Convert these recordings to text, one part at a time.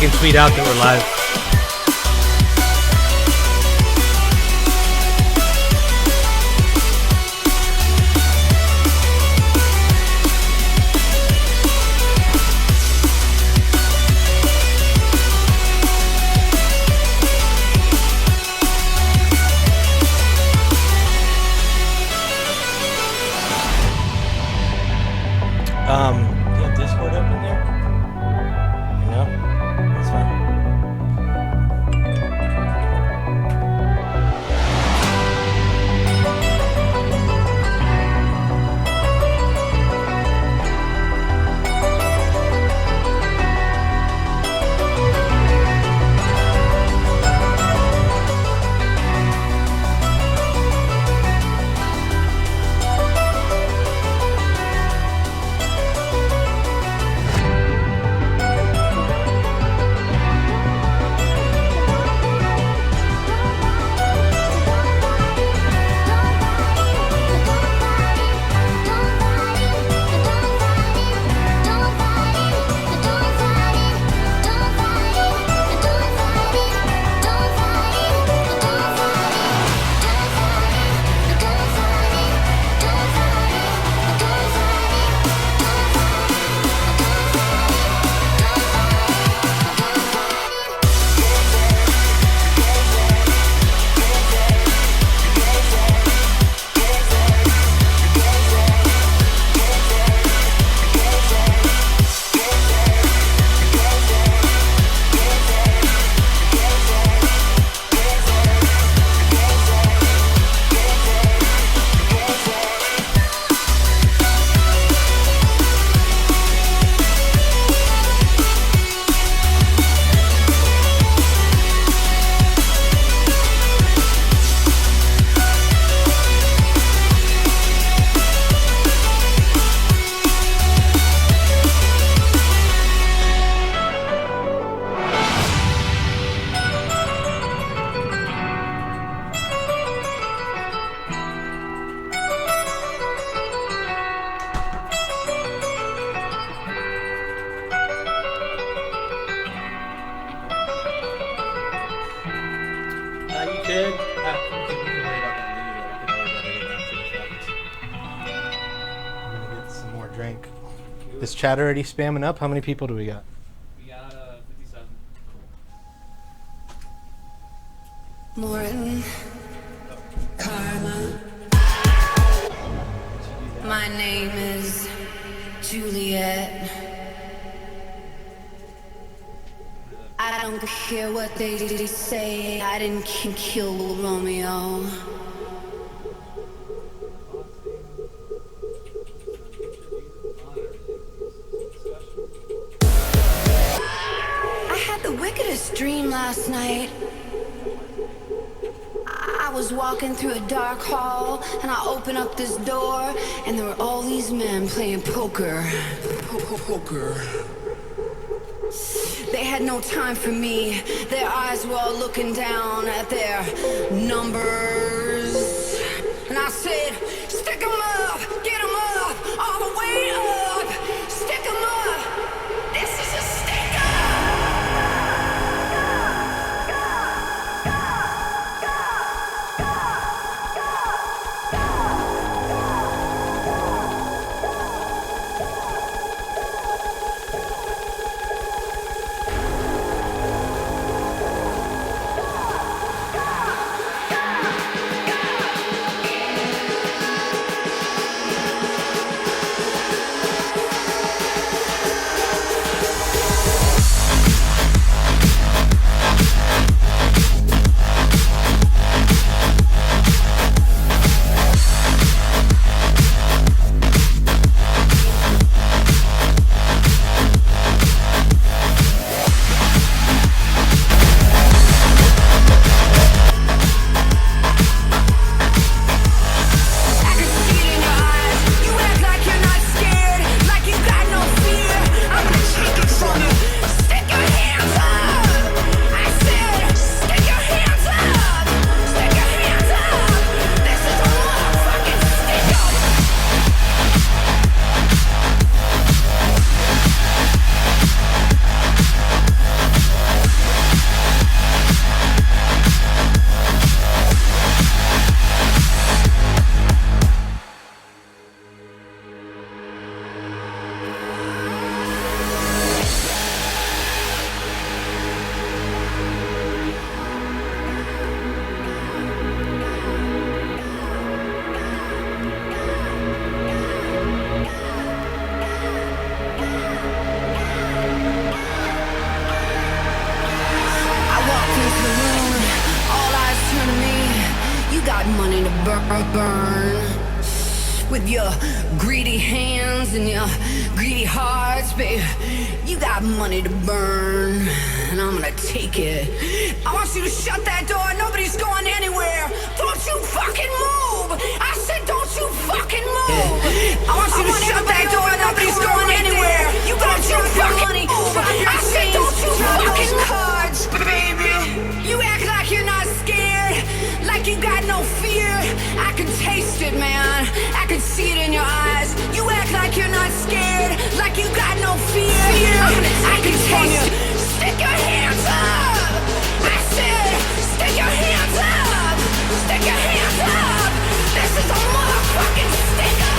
You can tweet out that we're live. Do you have Discord open yet? No? That's fine. Is chat already spamming up? How many people do we got? We got 57. Morton, Karma. My name is Juliet. I don't care what they say. I didn't kill Romeo. I had the wickedest dream last night. I was walking through a dark hall and I opened up this door and there were all these men playing poker. Poker. They had no time for me. Their eyes were all looking down at their numbers. And I said, stick 'em up, get 'em up, all the way up. Stick 'em up. This is a sticker. Money to burn with your greedy hands and your greedy hearts, babe. You got money to burn, and I'm gonna take it. I want you to shut that door. Nobody's going anywhere. Don't you fucking move! I said, don't you fucking move! I want you to shut that door. Nobody's going anywhere. You don't you fucking move! I said, don't you fucking cards, baby. You act like you're not scared, like you got no fear. I can taste it, man. I can see it in your eyes. You act like you're not scared, like you got no fear. I can taste it. Stick your hands up. I said, stick your hands up. Stick your hands up. This is a motherfucking sticker.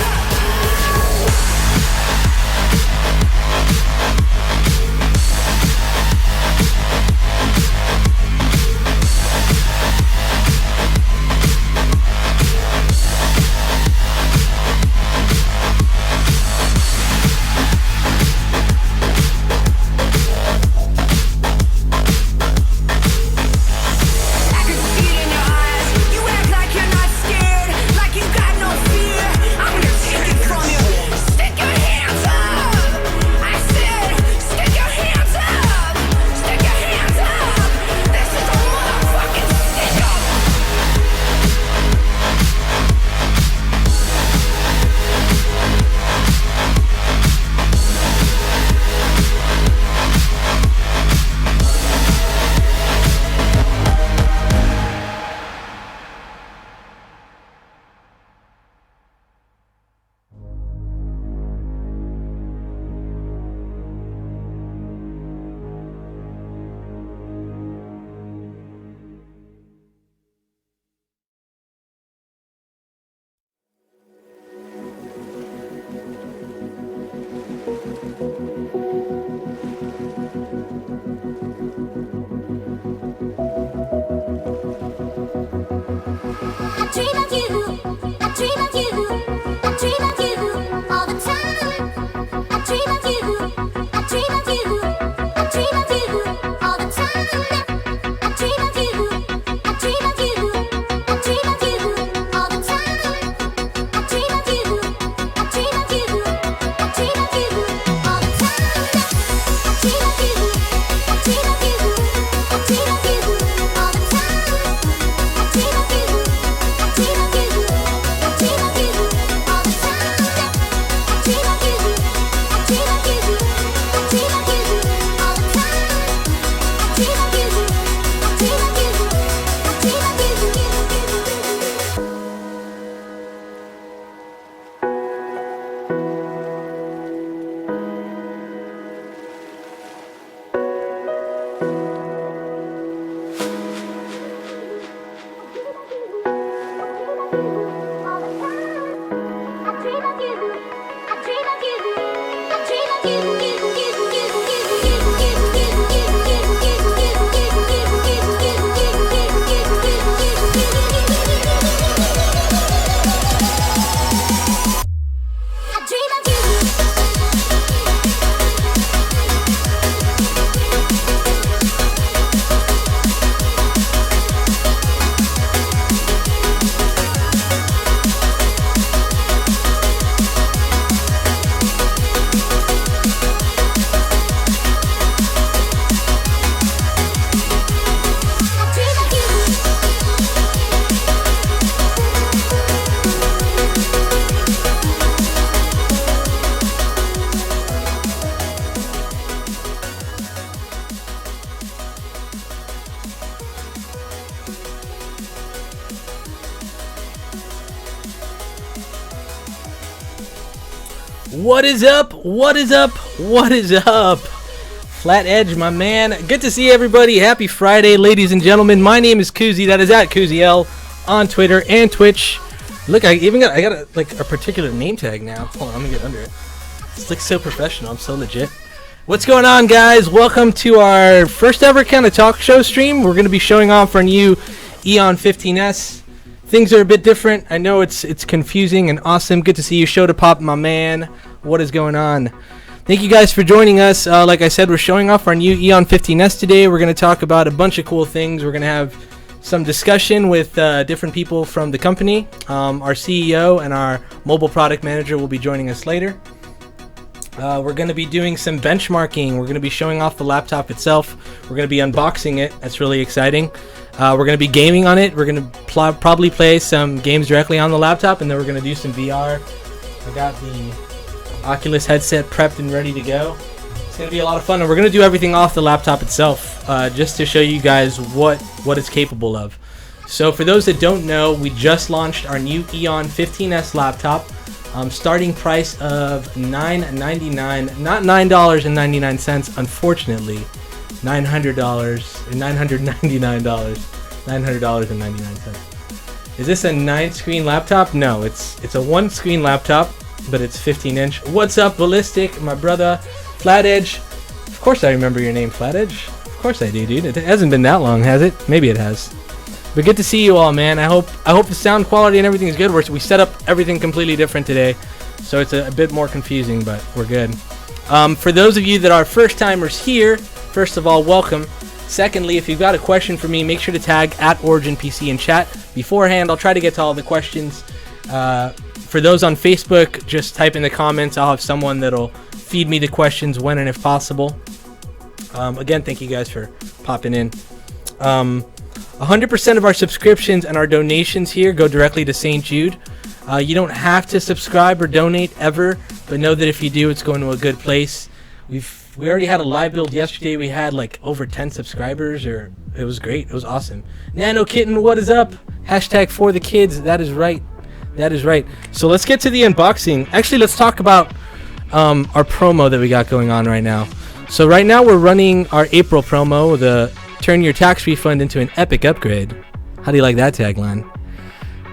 What is up? What is up? What is up? Flat Edge, my man. Good to see everybody. Happy Friday, ladies and gentlemen. My name is Koozie. That is at KoozieL on Twitter and Twitch. Look, I got a particular name tag now. Hold on, let me get under it. This looks so professional. I'm so legit. What's going on, guys? Welcome to our first ever kind of talk show stream. We're going to be showing off our new EON15-S. Things are a bit different. I know it's confusing and awesome. Good to see you. Show to pop, my man. What is going on? Thank you guys for joining us. Like I said, we're showing off our new EON15-S today. We're going to talk about a bunch of cool things. We're going to have some discussion with different people from the company. Our CEO and our mobile product manager will be joining us later. We're going to be doing some benchmarking. We're going to be showing off the laptop itself. We're going to be unboxing it. That's really exciting. We're going to be gaming on it. We're going to probably play some games directly on the laptop, and then we're going to do some VR. I got the Oculus headset prepped and ready to go. It's going to be a lot of fun, and we're going to do everything off the laptop itself, just to show you guys what it's capable of. So for those that don't know, we just launched our new EON15-S laptop. Starting price of $9.99, not $9.99, unfortunately. $900, $999, $900.99. Is this a 9-screen laptop? No, it's a 1-screen laptop, but it's 15-inch. What's up, Ballistic, my brother, Flat Edge? Of course I remember your name, Flat Edge. Of course I do, dude. It hasn't been that long, has it? Maybe it has. But good to see you all, man. I hope the sound quality and everything is good. We set up everything completely different today, so it's a bit more confusing, but we're good. For those of you that are first-timers here, first of all, welcome. Secondly, if you've got a question for me, make sure to tag @OriginPC in chat beforehand. I'll try to get to all the questions. For those on Facebook, just type in the comments. I'll have someone that'll feed me the questions when and if possible. Again, thank you guys for popping in. 100% of our subscriptions and our donations here go directly to St. Jude. You don't have to subscribe or donate ever, but know that if you do, it's going to a good place. We already had a live build yesterday. We had like over 10 subscribers. It was great. It was awesome. Nano Kitten, what is up? Hashtag for the kids. That is right. That is right. So let's get to the unboxing. Actually, let's talk about our promo that we got going on right now. So right now we're running our April promo, the turn your tax refund into an epic upgrade. How do you like that tagline?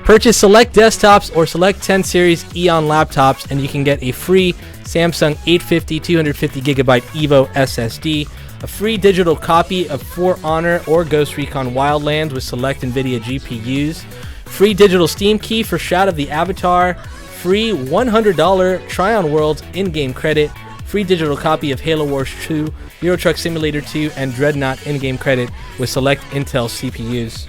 Purchase select desktops or select 10 series EON laptops and you can get a free Samsung 850 250GB Evo SSD, a free digital copy of For Honor or Ghost Recon Wildlands with select NVIDIA GPUs, free digital Steam key for Shroud of the Avatar, free $100 Tryon Worlds in-game credit, free digital copy of Halo Wars 2, Euro Truck Simulator 2, and Dreadnought in-game credit with select Intel CPUs.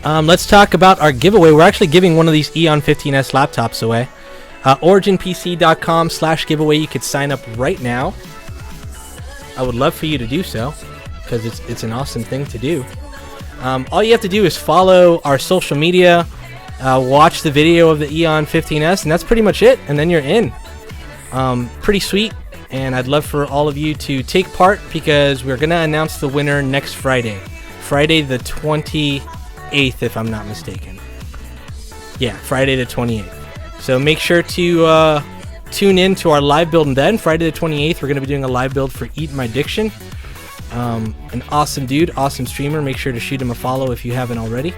Let's talk about our giveaway. We're actually giving one of these EON15-S laptops away. OriginPC.com/giveaway. You could sign up right now. I would love for you to do so because it's an awesome thing to do. All you have to do is follow our social media, watch the video of the EON15-S, and that's pretty much it. And then you're in. Pretty sweet. And I'd love for all of you to take part because we're going to announce the winner next Friday. Friday the 28th, if I'm not mistaken. Yeah, Friday the 28th. So make sure to tune in to our live build, and then Friday the 28th, we're going to be doing a live build for Eat My Diction. An awesome dude, awesome streamer. Make sure to shoot him a follow if you haven't already.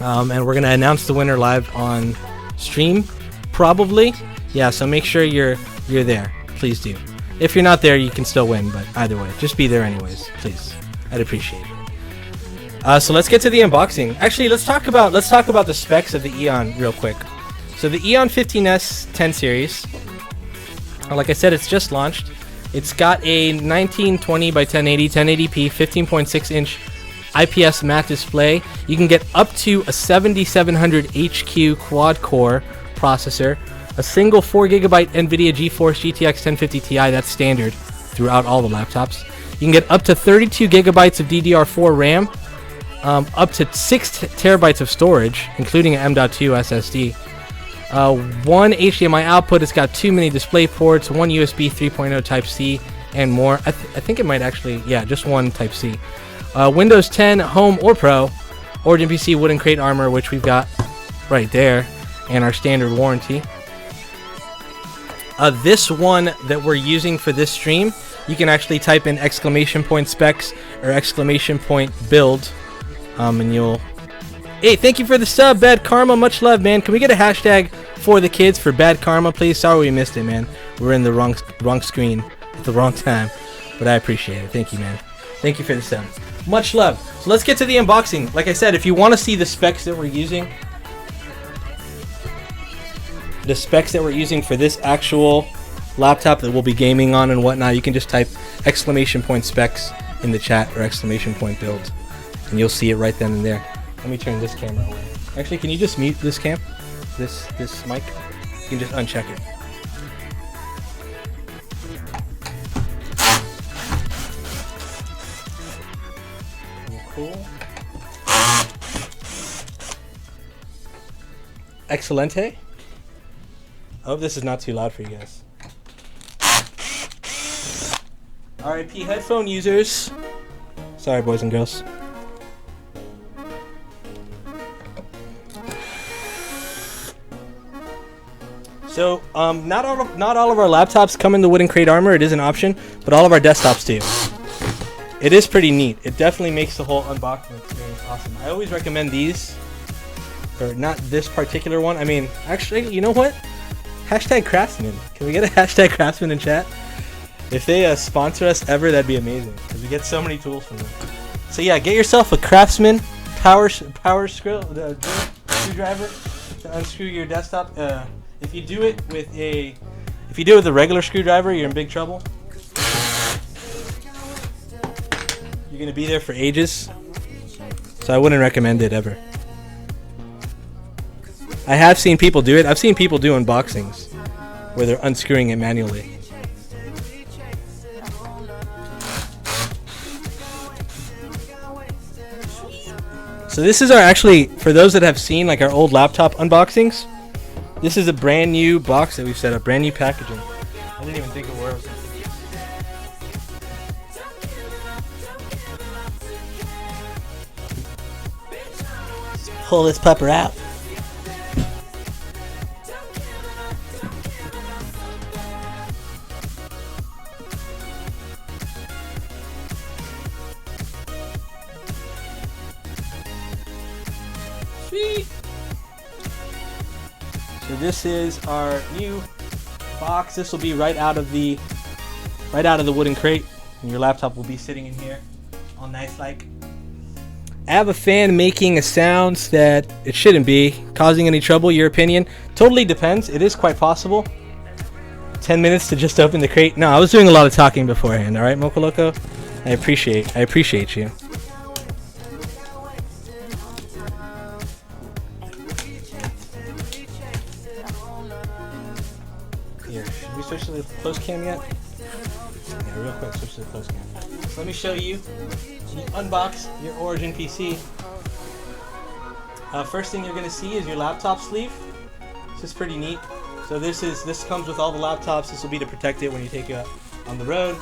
And we're going to announce the winner live on stream, probably. Yeah, so make sure you're there. Please do. If you're not there, you can still win, but either way, just be there anyways, please. I'd appreciate it. So let's get to the unboxing. Actually, let's talk about the specs of the EON real quick. So the EON15-S 10 series, like I said, it's just launched. It's got a 1920 by 1080 1080p 15.6-inch IPS matte display. You can get up to a 7700 HQ quad-core processor, a single 4GB NVIDIA GeForce GTX 1050 Ti. That's standard throughout all the laptops. You can get up to 32GB of DDR4 RAM, up to 6 terabytes of storage, including an M.2 SSD. One HDMI output. It's got 2 mini display ports, one USB 3.0 Type-C, and more. I think it might actually, yeah, just one Type-C. Windows 10 Home or Pro, Origin PC wooden crate armor, which we've got right there, and our standard warranty. This one that we're using for this stream, you can actually type in !specs or !build, and you'll... Hey, thank you for the sub, Bad Karma. Much love, man. Can we get a hashtag for the kids for Bad Karma, please? Sorry we missed it, man. We're in the wrong screen at the wrong time, but I appreciate it. Thank you, man. Thank you for the sub. Much love. So let's get to the unboxing. Like I said, if you want to see the specs that we're using, for this actual laptop that we'll be gaming on and whatnot, you can just type !specs in the chat or !build, and you'll see it right then and there. Let me turn this camera away. Actually, can you just mute this cam? This mic? You can just uncheck it. Cool. Excelente. I hope this is not too loud for you guys. RIP headphone users. Sorry, boys and girls. So, not all of our laptops come in the wooden crate armor. It is an option, but all of our desktops do. It is pretty neat. It definitely makes the whole unboxing experience awesome. I always recommend these, or not this particular one. I mean, actually, you know what? Hashtag Craftsman. Can we get a hashtag Craftsman in chat? If they sponsor us ever, that'd be amazing, because we get so many tools from them. So yeah, get yourself a Craftsman power screwdriver to unscrew your desktop. If you do it with a regular screwdriver, you're in big trouble. You're gonna be there for ages. So I wouldn't recommend it ever. I have seen people do it. I've seen people do unboxings where they're unscrewing it manually. So this is our, actually, for those that have seen like our old laptop unboxings, this is a brand new box that we've set up, brand new packaging. I didn't even think of where it was. Pull this pupper out. Sweet. So this is our new box. This will be right out of the wooden crate, and your laptop will be sitting in here, all nice like. I have a fan making a sound that it shouldn't be, causing any trouble. Your opinion? Totally depends. It is quite possible. 10 minutes to just open the crate. No, I was doing a lot of talking beforehand. All right, Mocha Loco. I appreciate you. Here, should we switch to the close cam yet? Yeah, real quick, switch to the close cam. So let me show you. You unbox your Origin PC. First thing you're going to see is your laptop sleeve. This is pretty neat. So this comes with all the laptops. This will be to protect it when you take it on the road.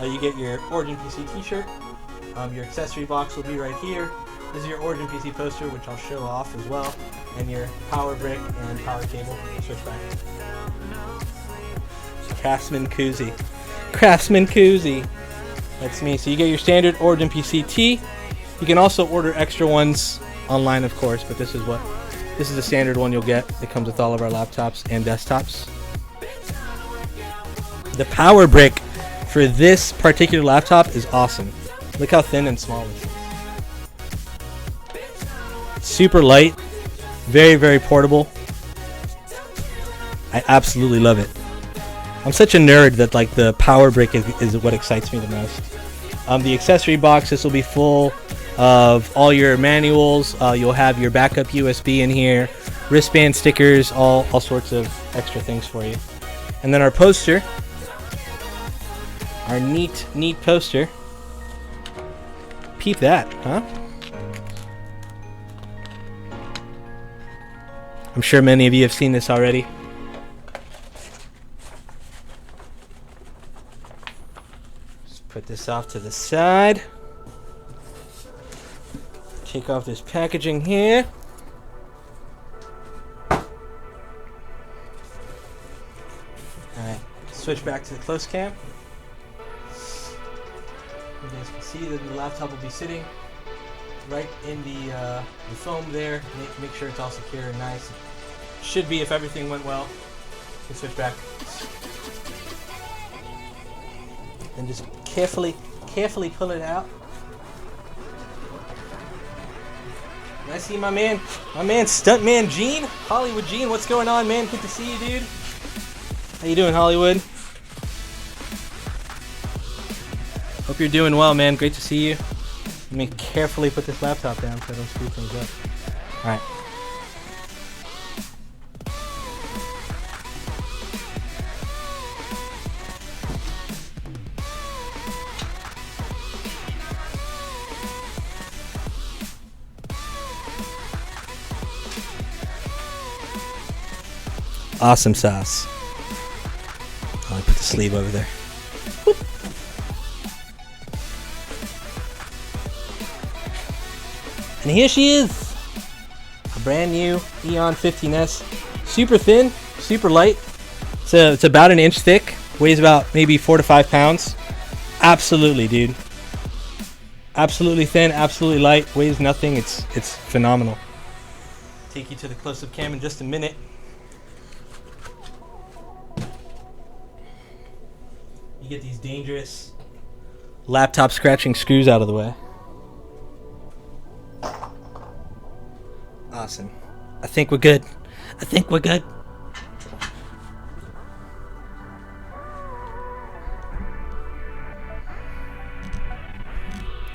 You get your Origin PC t-shirt. Your accessory box will be right here. This is your Origin PC poster, which I'll show off as well, and your power brick and power cable. Switch back. Craftsman koozie. Craftsman koozie. That's me. So you get your standard Origin PC tee. You can also order extra ones online, of course, but this is the standard one you'll get. It comes with all of our laptops and desktops. The power brick for this particular laptop is awesome. Look how thin and small it is. It's super light, very, very portable. I absolutely love it. I'm such a nerd that like the power brick is what excites me the most. The accessory box, this will be full of all your manuals. You'll have your backup USB in here, wristband stickers, all sorts of extra things for you. And then our poster, our neat poster. Peep that, huh? I'm sure many of you have seen this already. Put this off to the side. Take off this packaging here. Alright, switch back to the close cam. You guys can see that the laptop will be sitting right in the foam there. Make sure it's all secure and nice. Should be if everything went well. You can switch back. And just carefully pull it out. And I see my man Stuntman Gene, Hollywood Gene. What's going on, man? Good to see you, dude. How you doing, Hollywood? Hope you're doing well, man. Great to see you. Let me carefully put this laptop down so I don't screw things up. All right. Awesome sauce. I'll put the sleeve over there. Whoop. And here she is. A brand new EON15-S. Super thin, super light. It's about an inch thick. Weighs about maybe 4 to 5 pounds. Absolutely, dude. Absolutely thin, absolutely light. Weighs nothing. It's phenomenal. Take you to the close-up cam in just a minute. You get these dangerous laptop scratching screws out of the way. Awesome. I think we're good.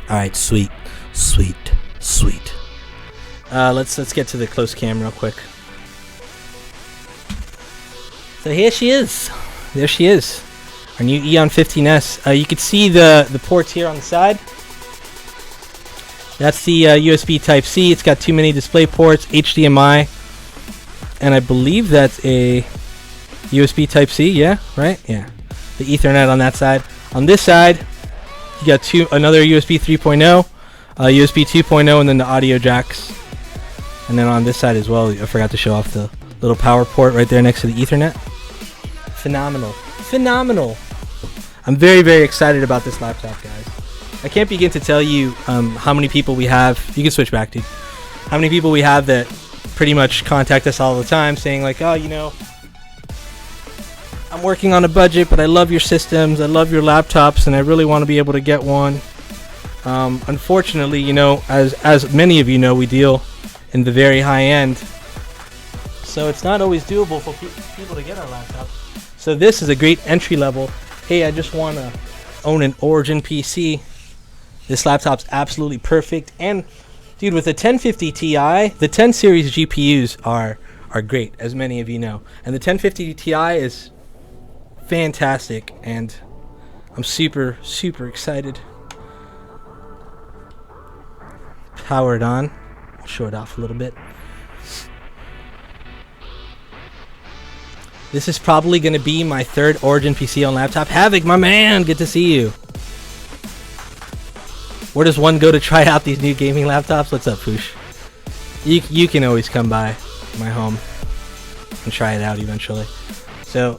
Alright, sweet. Let's get to the close cam real quick. So here she is. There she is. Our new EON15-S. You can see the ports here on the side. That's the USB Type-C. It's got 2 mini display ports, HDMI, and I believe that's a USB Type-C. Yeah, right? Yeah. The Ethernet on that side. On this side, you got another USB 3.0, USB 2.0, and then the audio jacks. And then on this side as well, I forgot to show off the little power port right there next to the Ethernet. Phenomenal. I'm very, very excited about this laptop, guys. I can't begin to tell you how many people we have. You can switch back, dude. How many people we have that pretty much contact us all the time saying like, oh, you know, I'm working on a budget, but I love your systems, I love your laptops, and I really want to be able to get one. Unfortunately, you know, as many of you know, we deal in the very high end, so it's not always doable for people to get our laptops. So this is a great entry level. Hey, I just want to own an Origin PC. This laptop's absolutely perfect. And dude, with the 1050 Ti, the 10 series GPUs are great, as many of you know. And the 1050 Ti is fantastic, and I'm super excited. Power it on. I'll show it off a little bit. This is probably going to be my third Origin PC on laptop. Havoc, my man, good to see you. Where does one go to try out these new gaming laptops? What's up, Poosh? You can always come by my home and try it out eventually. So,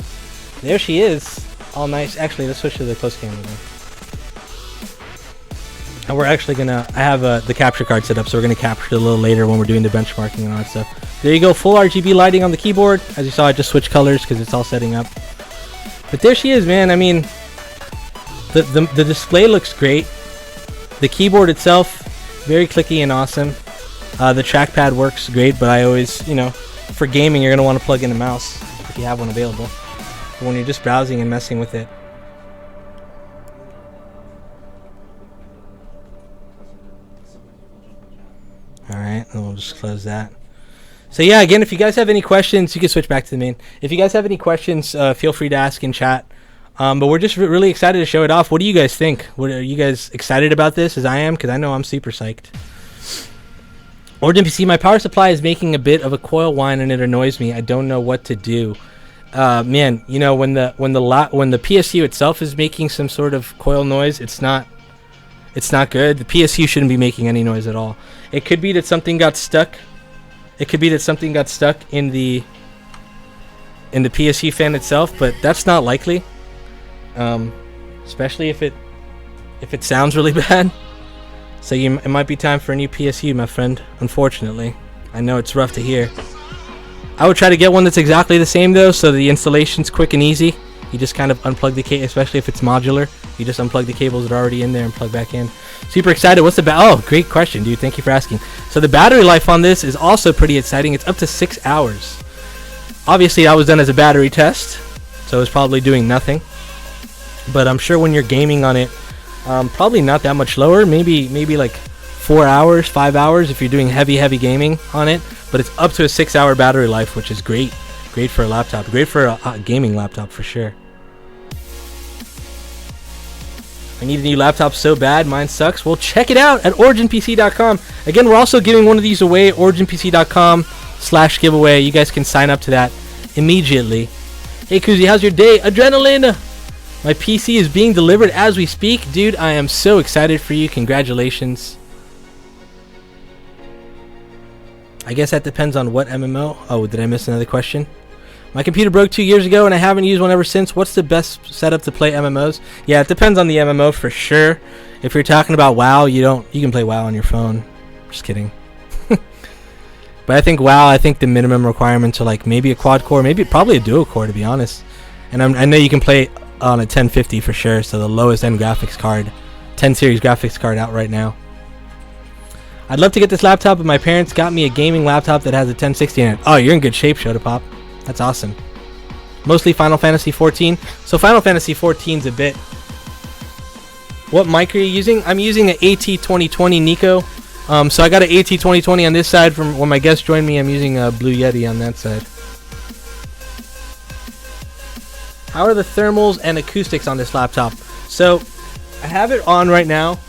there she is. All nice. Actually, let's switch to the close camera then. And we're actually going to... I have the capture card set up, so we're going to capture it a little later when we're doing the benchmarking and all that stuff. There you go, full RGB lighting on the keyboard. As you saw, I just switched colors because it's all setting up. But there she is, man. I mean, the display looks great. The keyboard itself, very clicky and awesome. The trackpad works great, but I always, you know, for gaming, you're going to want to plug in a mouse if you have one available. But when you're just browsing and messing with it. Alright, and we'll just close that. So yeah, again, if you guys have any questions, you can switch back to the main. If you guys have any questions, feel free to ask in chat. But we're just really excited to show it off. What do you guys think? Are you guys excited about this as I am? Because I know I'm super psyched. Origin PC, my power supply is making a bit of a coil whine and it annoys me. I don't know what to do. Man, you know, when the PSU itself is making some sort of coil noise, it's not good. The PSU shouldn't be making any noise at all. It could be that something got stuck. It could be that something got stuck in the PSU fan itself, but that's not likely. Especially if it sounds really bad. So it might be time for a new PSU, my friend. Unfortunately, I know it's rough to hear. I would try to get one that's exactly the same though, so the installation's quick and easy. You just kind of unplug the cable, especially if it's modular. You just unplug the cables that are already in there and plug back in. Super excited. What's the oh, great question, dude. Thank you for asking. So the battery life on this is also pretty exciting. It's up to 6 hours. Obviously, that was done as a battery test, so it's probably doing nothing. But I'm sure when you're gaming on it, probably not that much lower. Maybe like 4 hours, 5 hours if you're doing heavy gaming on it. But it's up to a 6-hour battery life, which is great. Great for a laptop. Great for a gaming laptop for sure. I need a new laptop so bad. Mine sucks. Well, check it out at originpc.com. Again, we're also giving one of these away at originpc.com/giveaway. You guys can sign up to that immediately. Hey, Kuzi, how's your day? Adrenaline! My PC is being delivered as we speak. Dude, I am so excited for you. Congratulations. I guess that depends on what MMO. Oh, did I miss another question? My computer broke 2 years ago and I haven't used one ever since. What's the best setup to play MMOs? Yeah, it depends on the MMO for sure. If you're talking about WoW, you can play WoW on your phone. Just kidding. But I think WoW, the minimum requirements are like maybe a quad core, probably a dual core to be honest. And I know you can play on a 1050 for sure, so the lowest end graphics card, 10 series graphics card out right now. I'd love to get this laptop, but my parents got me a gaming laptop that has a 1060 in it. Oh, you're in good shape, Shotapop. That's awesome. Mostly Final Fantasy 14. So Final Fantasy 14's a bit... What mic are you using? I'm using an AT2020 Nico. So I got an AT2020 on this side. From when my guest joined me, I'm using a Blue Yeti on that side. How are the thermals and acoustics on this laptop? So I have it on right now.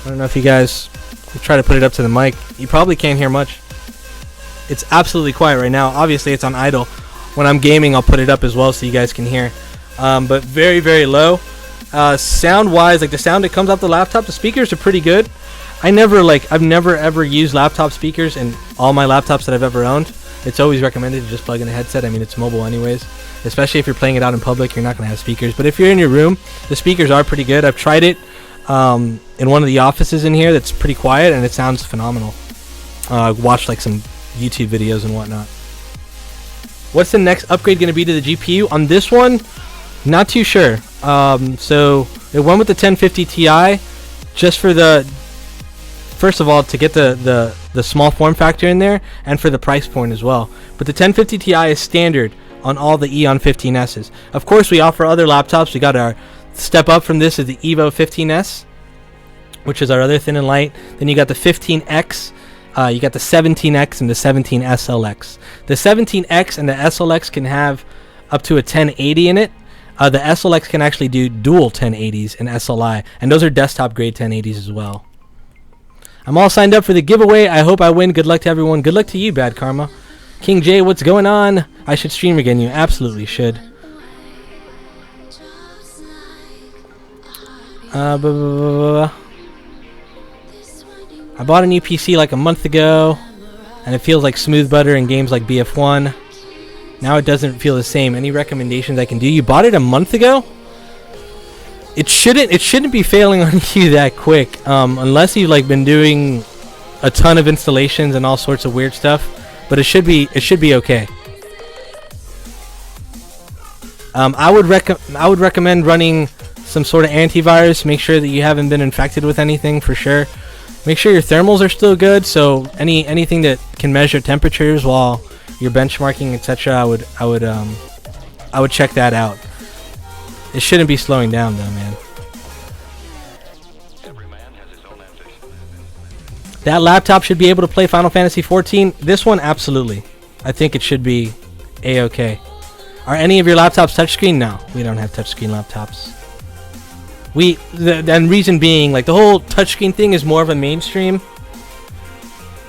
I don't know if you guys... I'll try to put it up to the mic. You probably can't hear much. It's absolutely quiet right now. Obviously, it's on idle. When I'm gaming, I'll put it up as well so you guys can hear. But very low. Sound-wise, like the sound that comes off the laptop, the speakers are pretty good. I've never ever used laptop speakers in all my laptops that I've ever owned. It's always recommended to just plug in a headset. I mean, it's mobile anyways. Especially if you're playing it out in public, you're not going to have speakers. But if you're in your room, the speakers are pretty good. I've tried it in one of the offices in here that's pretty quiet, and it sounds phenomenal. I watched like some YouTube videos and whatnot. What's the next upgrade going to be to the GPU? On this one, not too sure. So it went with the 1050 Ti just for the... First of all, to get the small form factor in there, and for the price point as well. But the 1050 Ti is standard on all the EON15Ss. Of course, we offer other laptops. We got our step up from this is the EVO15S, which is our other thin and light. Then you got the 15X, you got the 17X, and the 17SLX. The 17X and the SLX can have up to a 1080 in it. The SLX can actually do dual 1080s and SLI, and those are desktop grade 1080s as well. I'm all signed up for the giveaway. I hope I win. Good luck to everyone. Good luck to you, Bad Karma. King J, what's going on? I should stream again. You absolutely should. I bought a new PC like a month ago, and it feels like smooth butter in games like BF1. Now it doesn't feel the same. Any recommendations I can do? You bought it a month ago? It shouldn't be failing on you that quick, unless you've like been doing a ton of installations and all sorts of weird stuff. But it should be okay. I would recommend running some sort of antivirus. Make sure that you haven't been infected with anything for sure. Make sure your thermals are still good. So anything that can measure temperatures while you're benchmarking, etc. I would check that out. It shouldn't be slowing down though, man. That laptop should be able to play Final Fantasy 14. This one, absolutely. I think it should be A-okay. Are any of your laptops touchscreen? No, we don't have touchscreen laptops. And reason being, like the whole touchscreen thing is more of a mainstream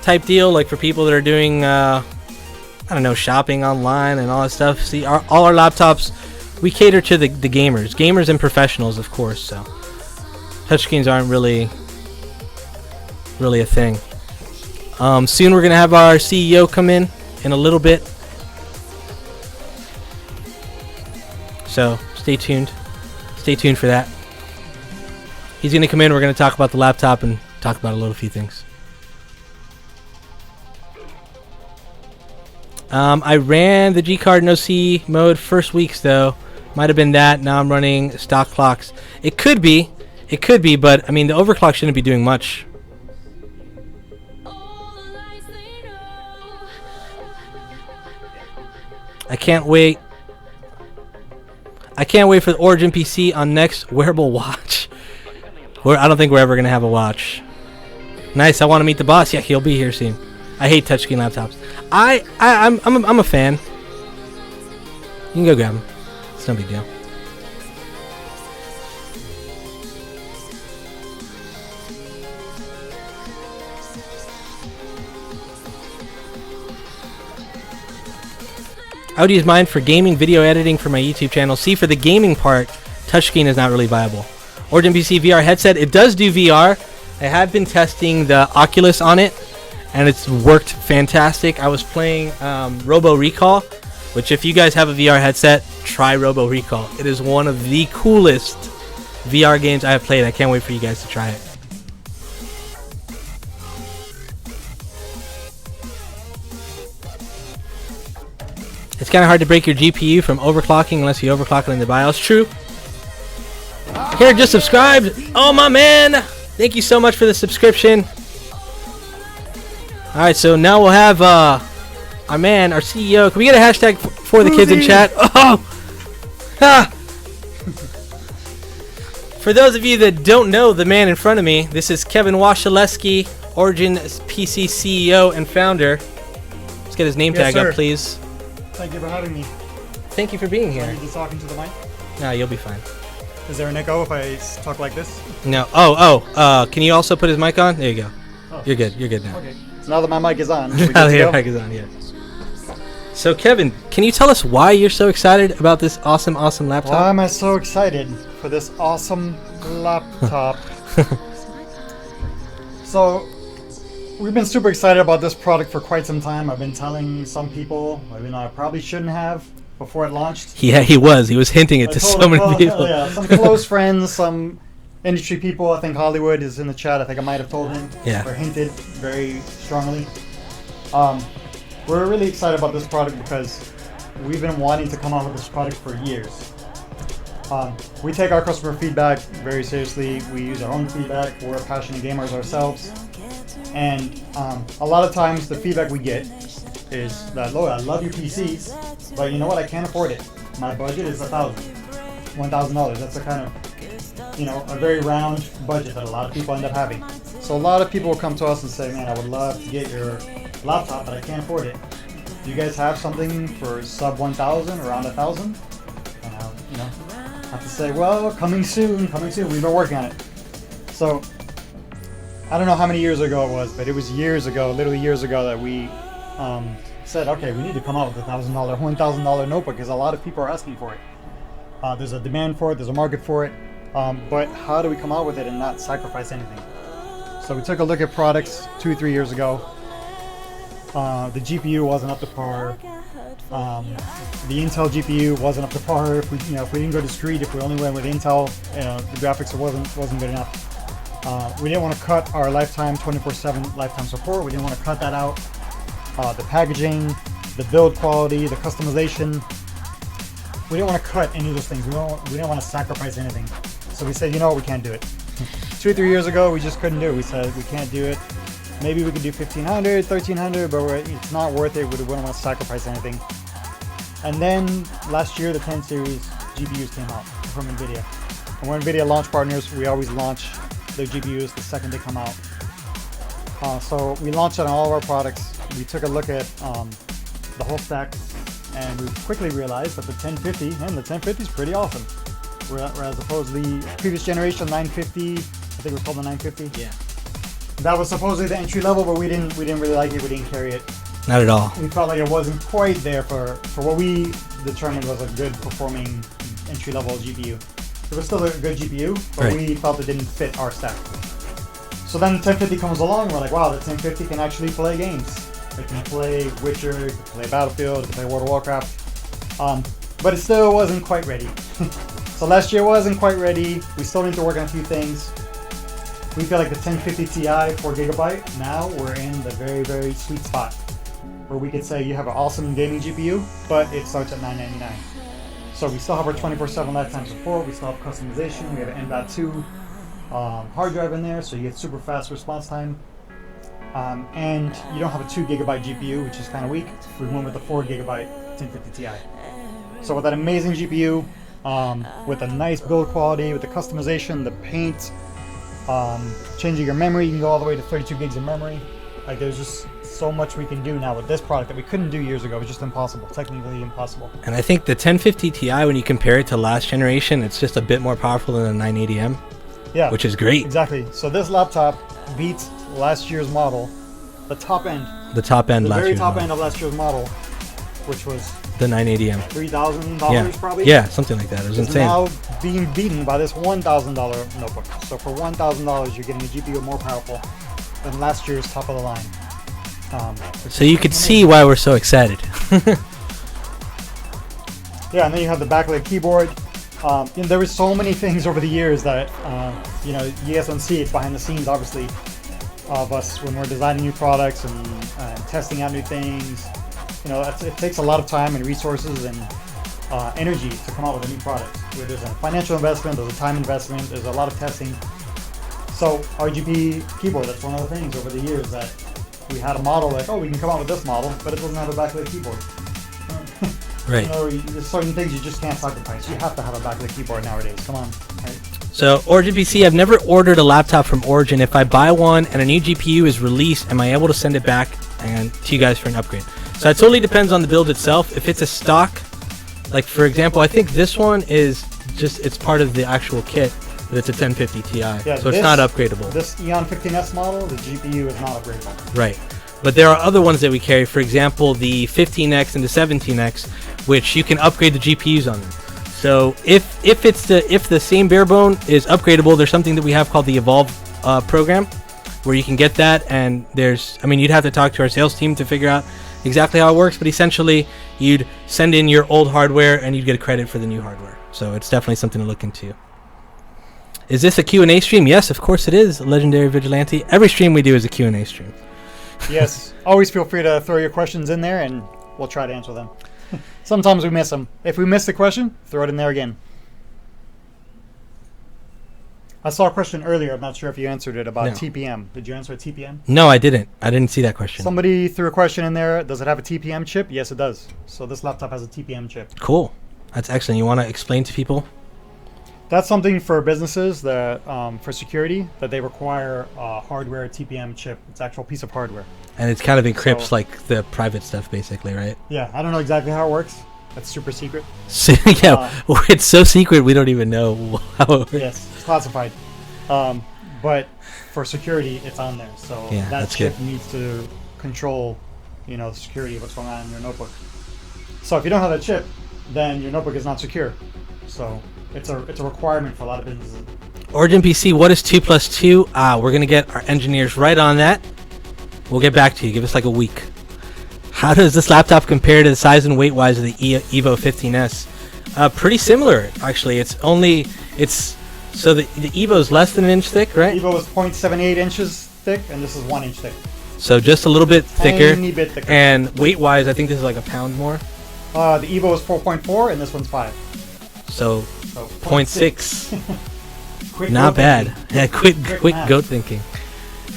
type deal, like for people that are doing, I I don't know, shopping online and all that stuff. See, all our laptops, we cater to the gamers and professionals, of course. So touchscreens aren't really a thing. Soon we're gonna have our CEO come in a little bit. So stay tuned. Stay tuned for that. He's gonna come in. We're gonna talk about the laptop and talk about a little few things. I ran the G card in OC mode first weeks though. Might have been that. Now I'm running stock clocks. It could be, but I mean the overclock shouldn't be doing much. I can't wait. I can't wait for the Origin PC on next wearable watch. I don't think we're ever gonna have a watch. Nice. I want to meet the boss. Yeah, he'll be here soon. I hate touchscreen laptops. I'm a fan. You can go grab him. It's no big deal. I would use mine for gaming, video editing for my YouTube channel. See, for the gaming part, touchscreen is not really viable. Origin PC VR headset, it does do VR. I have been testing the Oculus on it, and it's worked fantastic. I was playing Robo Recall, which if you guys have a VR headset, try Robo Recall. It is one of the coolest VR games I have played. I can't wait for you guys to try it. It's kind of hard to break your GPU from overclocking unless you overclock it in the BIOS. True. Here, just subscribed. Oh, my man. Thank you so much for the subscription. All right, so now we'll have our man, our CEO. Can we get a hashtag for the kids in chat? Oh! Ah! For those of you that don't know the man in front of me, this is Kevin Washaleski, Origin PC CEO and founder. Let's get his name tag up, please. Thank you for having me. Thank you for being here. Are you just talking to the mic? No, you'll be fine. Is there an echo if I talk like this? No. Can you also put his mic on? There you go. Oh. You're good. You're good now. Okay. So now that my mic is on. Now that your mic is on, yeah. So Kevin, can you tell us why you're so excited about this awesome laptop? Why am I so excited for this awesome laptop? So, we've been super excited about this product for quite some time. I've been telling some people, even though I probably shouldn't have before it launched. Yeah, he was hinting it to so many people. Yeah, some close friends, some industry people. I think Hollywood is in the chat. I think I might have told him. Yeah. Or hinted very strongly. We're really excited about this product because we've been wanting to come out with this product for years. We take our customer feedback very seriously. We use our own feedback. We're passionate gamers ourselves. And a lot of times the feedback we get is that, Lord, I love your PCs, but you know what? I can't afford it. My budget is $1,000. That's a kind of, a very round budget that a lot of people end up having. So a lot of people will come to us and say, man, I would love to get your laptop, but I can't afford it. Do you guys have something for sub 1,000, around 1,000? And I'll, have to say, well, coming soon. We've been working on it. So I don't know how many years ago it was, but it was years ago, literally years ago, that we said, okay, we need to come out with $1,000 notebook because a lot of people are asking for it. There's a demand for it, there's a market for it, but how do we come out with it and not sacrifice anything? So we took a look at products 2-3 years ago. The GPU wasn't up to par. The Intel GPU wasn't up to par. If we didn't go discrete, if we only went with Intel, the graphics wasn't good enough. We didn't want to cut our lifetime 24/7 lifetime support. We didn't want to cut that out. The packaging, the build quality, the customization. We didn't want to cut any of those things. We didn't want to sacrifice anything. So we said, we can't do it. 2-3 years ago, we just couldn't do it. We said we can't do it. Maybe we could do 1,500, 1,300, but it's not worth it. We wouldn't want to sacrifice anything. And then last year, the 10 series GPUs came out from NVIDIA. And we're NVIDIA launch partners. We always launch their GPUs the second they come out. So we launched it on all of our products. We took a look at the whole stack, and we quickly realized that the 1050 is pretty awesome. Whereas opposed to the previous generation 950, I think it was called the 950. Yeah. That was supposedly the entry level, but we didn't really like it. We didn't carry it. Not at all. We felt like it wasn't quite there for what we determined was a good performing entry-level GPU. It was still a good GPU, but Right. we felt it didn't fit our stack. So then 1050 comes along, we're like, wow, the 1050 can actually play games. It can play Witcher, it can play Battlefield, it can play World of Warcraft. But it still wasn't quite ready. So last year wasn't quite ready. We still need to work on a few things. We feel like the 1050 Ti 4GB, now we're in the very, very sweet spot where we could say you have an awesome gaming GPU, but it starts at $999. So we still have our 24/7 lifetime support, we still have customization, we have an M.2 hard drive in there, so you get super fast response time. And you don't have a 2GB GPU, which is kind of weak. We went with the 4GB 1050 Ti. So with that amazing GPU, with a nice build quality, with the customization, the paint, changing your memory, you can go all the way to 32 gigs of memory. Like there's just so much we can do now with this product that we couldn't do years ago. It was just impossible, technically impossible. And I think the 1050 Ti, when you compare it to last generation, it's just a bit more powerful than the 980M. Yeah, which is great. Exactly. So this laptop beats last year's model, the top end. The top end, the very top end of last year's model, which was the 980M. $3,000 probably. Yeah, something like that. It was insane. Now being beaten by this $1,000 notebook. So for $1,000, you're getting a GPU more powerful than last year's top of the line. So you could see why we're so excited. Yeah, and then you have the backlit keyboard. There were so many things over the years that you guys don't see. It's behind the scenes, obviously, of us when we're designing new products and testing out new things. It takes a lot of time and resources and energy to come out with a new product. Where there's a financial investment, there's a time investment, there's a lot of testing. So RGB keyboard, that's one of the things over the years that we had a model like, oh, we can come out with this model, but it doesn't have a backlit keyboard. Right. There's certain things you just can't sacrifice. You have to have a backlit keyboard nowadays. Come on. Right? So Origin PC, I've never ordered a laptop from Origin. If I buy one and a new GPU is released, am I able to send it back and to you guys for an upgrade? So it totally depends on the build itself. If it's a stock, like for example, I think this one is just, it's part of the actual kit, but it's a 1050 Ti, Yeah, so it's not upgradable. This EON15-S model, the GPU is not upgradable. Right. But there are other ones that we carry, for example, the 15X and the 17X, which you can upgrade the GPUs on them. So if the same bare bone is upgradable, there's something that we have called the Evolve program, where you can get that, and you'd have to talk to our sales team to figure out exactly how it works, but essentially you'd send in your old hardware and you'd get a credit for the new hardware. So it's definitely something to look into. Is this a Q&A stream? Yes, of course it is, Legendary Vigilante. Every stream we do is a Q&A stream. Yes, always feel free to throw your questions in there and we'll try to answer them. Sometimes we miss them. If we miss the question, throw it in there again. I saw a question earlier. I'm not sure if you answered it about TPM. Did you answer a TPM? No, I didn't. I didn't see that question. Somebody threw a question in there. Does it have a TPM chip? Yes, it does. So this laptop has a TPM chip. Cool. That's excellent. You want to explain to people? That's something for businesses that, for security, that they require a hardware TPM chip. It's an actual piece of hardware. And it kind of encrypts like the private stuff, basically, right? Yeah, I don't know exactly how it works. That's super secret. So, yeah, it's so secret we don't even know how it works. Yes, it's classified. But for security, it's on there. So yeah, that chip needs to control, the security of what's going on in your notebook. So if you don't have that chip, then your notebook is not secure. So it's a requirement for a lot of businesses. Origin PC, what is 2 plus 2? We're going to get our engineers right on that. We'll get back to you. Give us like a week. How does this laptop compare to the size and weight wise of the EVO15S? Pretty similar, actually. So the EVO is less than an inch thick, right? EVO is 0.78 inches thick, and this is 1 inch thick. So just a little bit thicker. Tiny bit thicker. And weight wise, I think this is like a pound more. The EVO is 4.4, and this one's 5. So 0.6. Not bad. Yeah, quick goat thinking.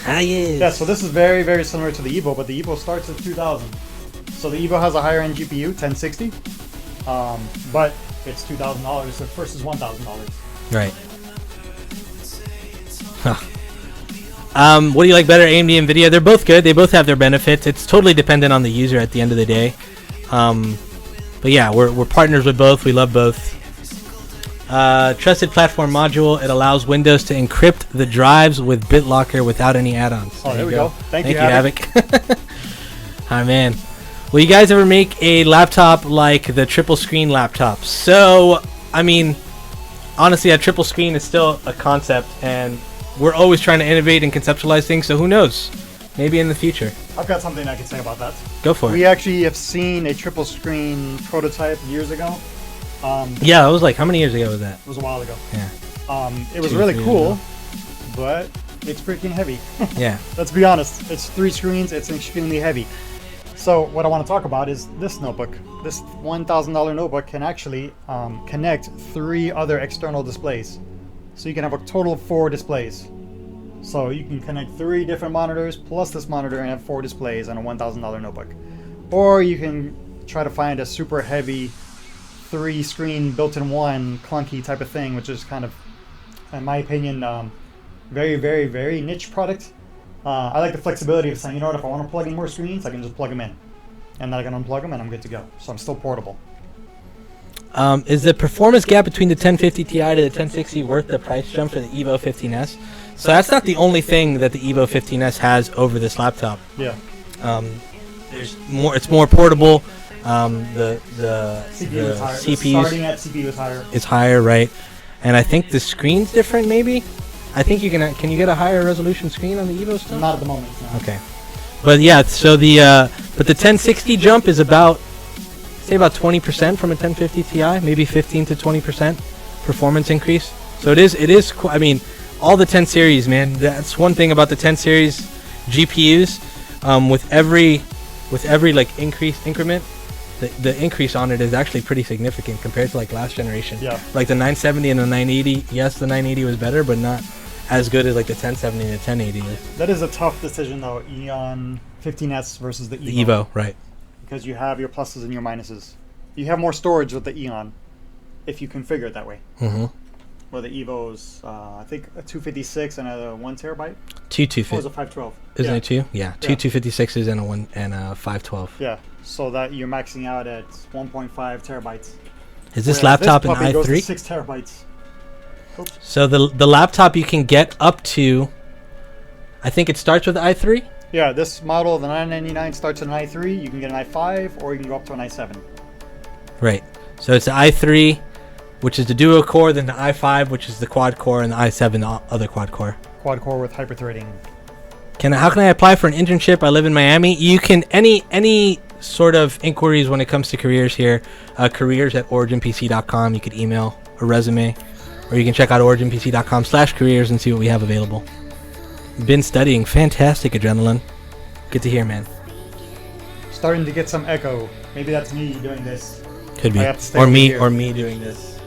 Yes. Yeah, so this is very, very similar to the EVO, but the EVO starts at 2000. So the EVO has a higher end GPU, 1060, but it's $2,000 versus $1,000. Right. What do you like better, AMD and NVIDIA? They're both good. They both have their benefits. It's totally dependent on the user at the end of the day. But yeah, we're partners with both. We love both. Trusted platform module. It allows Windows to encrypt the drives with BitLocker without any add-ons. Oh, there we go. Thank you, Havoc. Ah, man. Will you guys ever make a laptop like the triple screen laptop? So, I mean, honestly, that triple screen is still a concept, and we're always trying to innovate and conceptualize things, so who knows? Maybe in the future. I've got something I can say about that. Go for it. We actually have seen a triple screen prototype years ago. Yeah, it was like, how many years ago was that? It was a while ago. Yeah. It was 2 or really 3 years cool, ago. but it's freaking heavy. Yeah. Let's be honest. It's 3 screens. It's extremely heavy. So what I want to talk about is this notebook. This $1,000 notebook can actually connect 3 other external displays. So you can have a total of 4 displays. So you can connect 3 different monitors plus this monitor and have 4 displays on a $1,000 notebook. Or you can try to find a super heavy 3-screen built-in one clunky type of thing, which is kind of, in my opinion, very, very, very niche product. I like the flexibility of saying, you know what, if I want to plug in more screens, I can just plug them in. And then I can unplug them and I'm good to go. So I'm still portable. Is the performance gap between the 1050 Ti to the 1060 worth the price jump for the EVO15-S? So that's not the only thing that the EVO15-S has over this laptop. Yeah. There's more. It's more portable. The CPU is higher. CPU Starting at CPU is higher. is higher, right? And I think the screen's different, maybe. I think you can you get a higher resolution screen on the Evo still? Not at the moment. No. Okay. But yeah, so the 1060 jump is about, say, about 20% from a 1050 Ti, maybe 15 to 20% performance increase. So it is. I mean, all the 10 series, man. That's one thing about the 10 series GPUs. With every like increment, the increase on it is actually pretty significant compared to like last generation. Yeah. Like the 970 and the 980. Yes, the 980 was better, but not as good as like the 1070 and the 1080 is. That is a tough decision though, EON15-S versus the Evo. The Evo, right? Because you have your pluses and your minuses. You have more storage with the Eon, if you configure it that way. Mm-hmm. Where the Evo's, I think a 256 and a 1 terabyte. Two Or was it 250. 512? Isn't Yeah. it two? Yeah, two 256s and a 512. Yeah, so that you're maxing out at 1.5 terabytes. Is this Whereas laptop this an puppy goes to i3? 6 terabytes. Oops. So the laptop you can get up to, I think it starts with i3. Yeah, this model, the 999, starts at an i3. You can get an i5, or you can go up to an i7. Right. So it's the i3, which is the duo core, then the i5, which is the quad core, and the i7, the other quad core. Quad core with hyper-threading. How can I apply for an internship? I live in Miami. You can any sort of inquiries when it comes to careers here. Careers@originpc.com. You could email a resume, or you can check out originpc.com/careers and see what we have available. Been studying. Fantastic, Adrenaline. Good to hear, man. Starting to get some echo. Maybe that's me doing this. Could be. I have to stay Or over me here. or me doing this.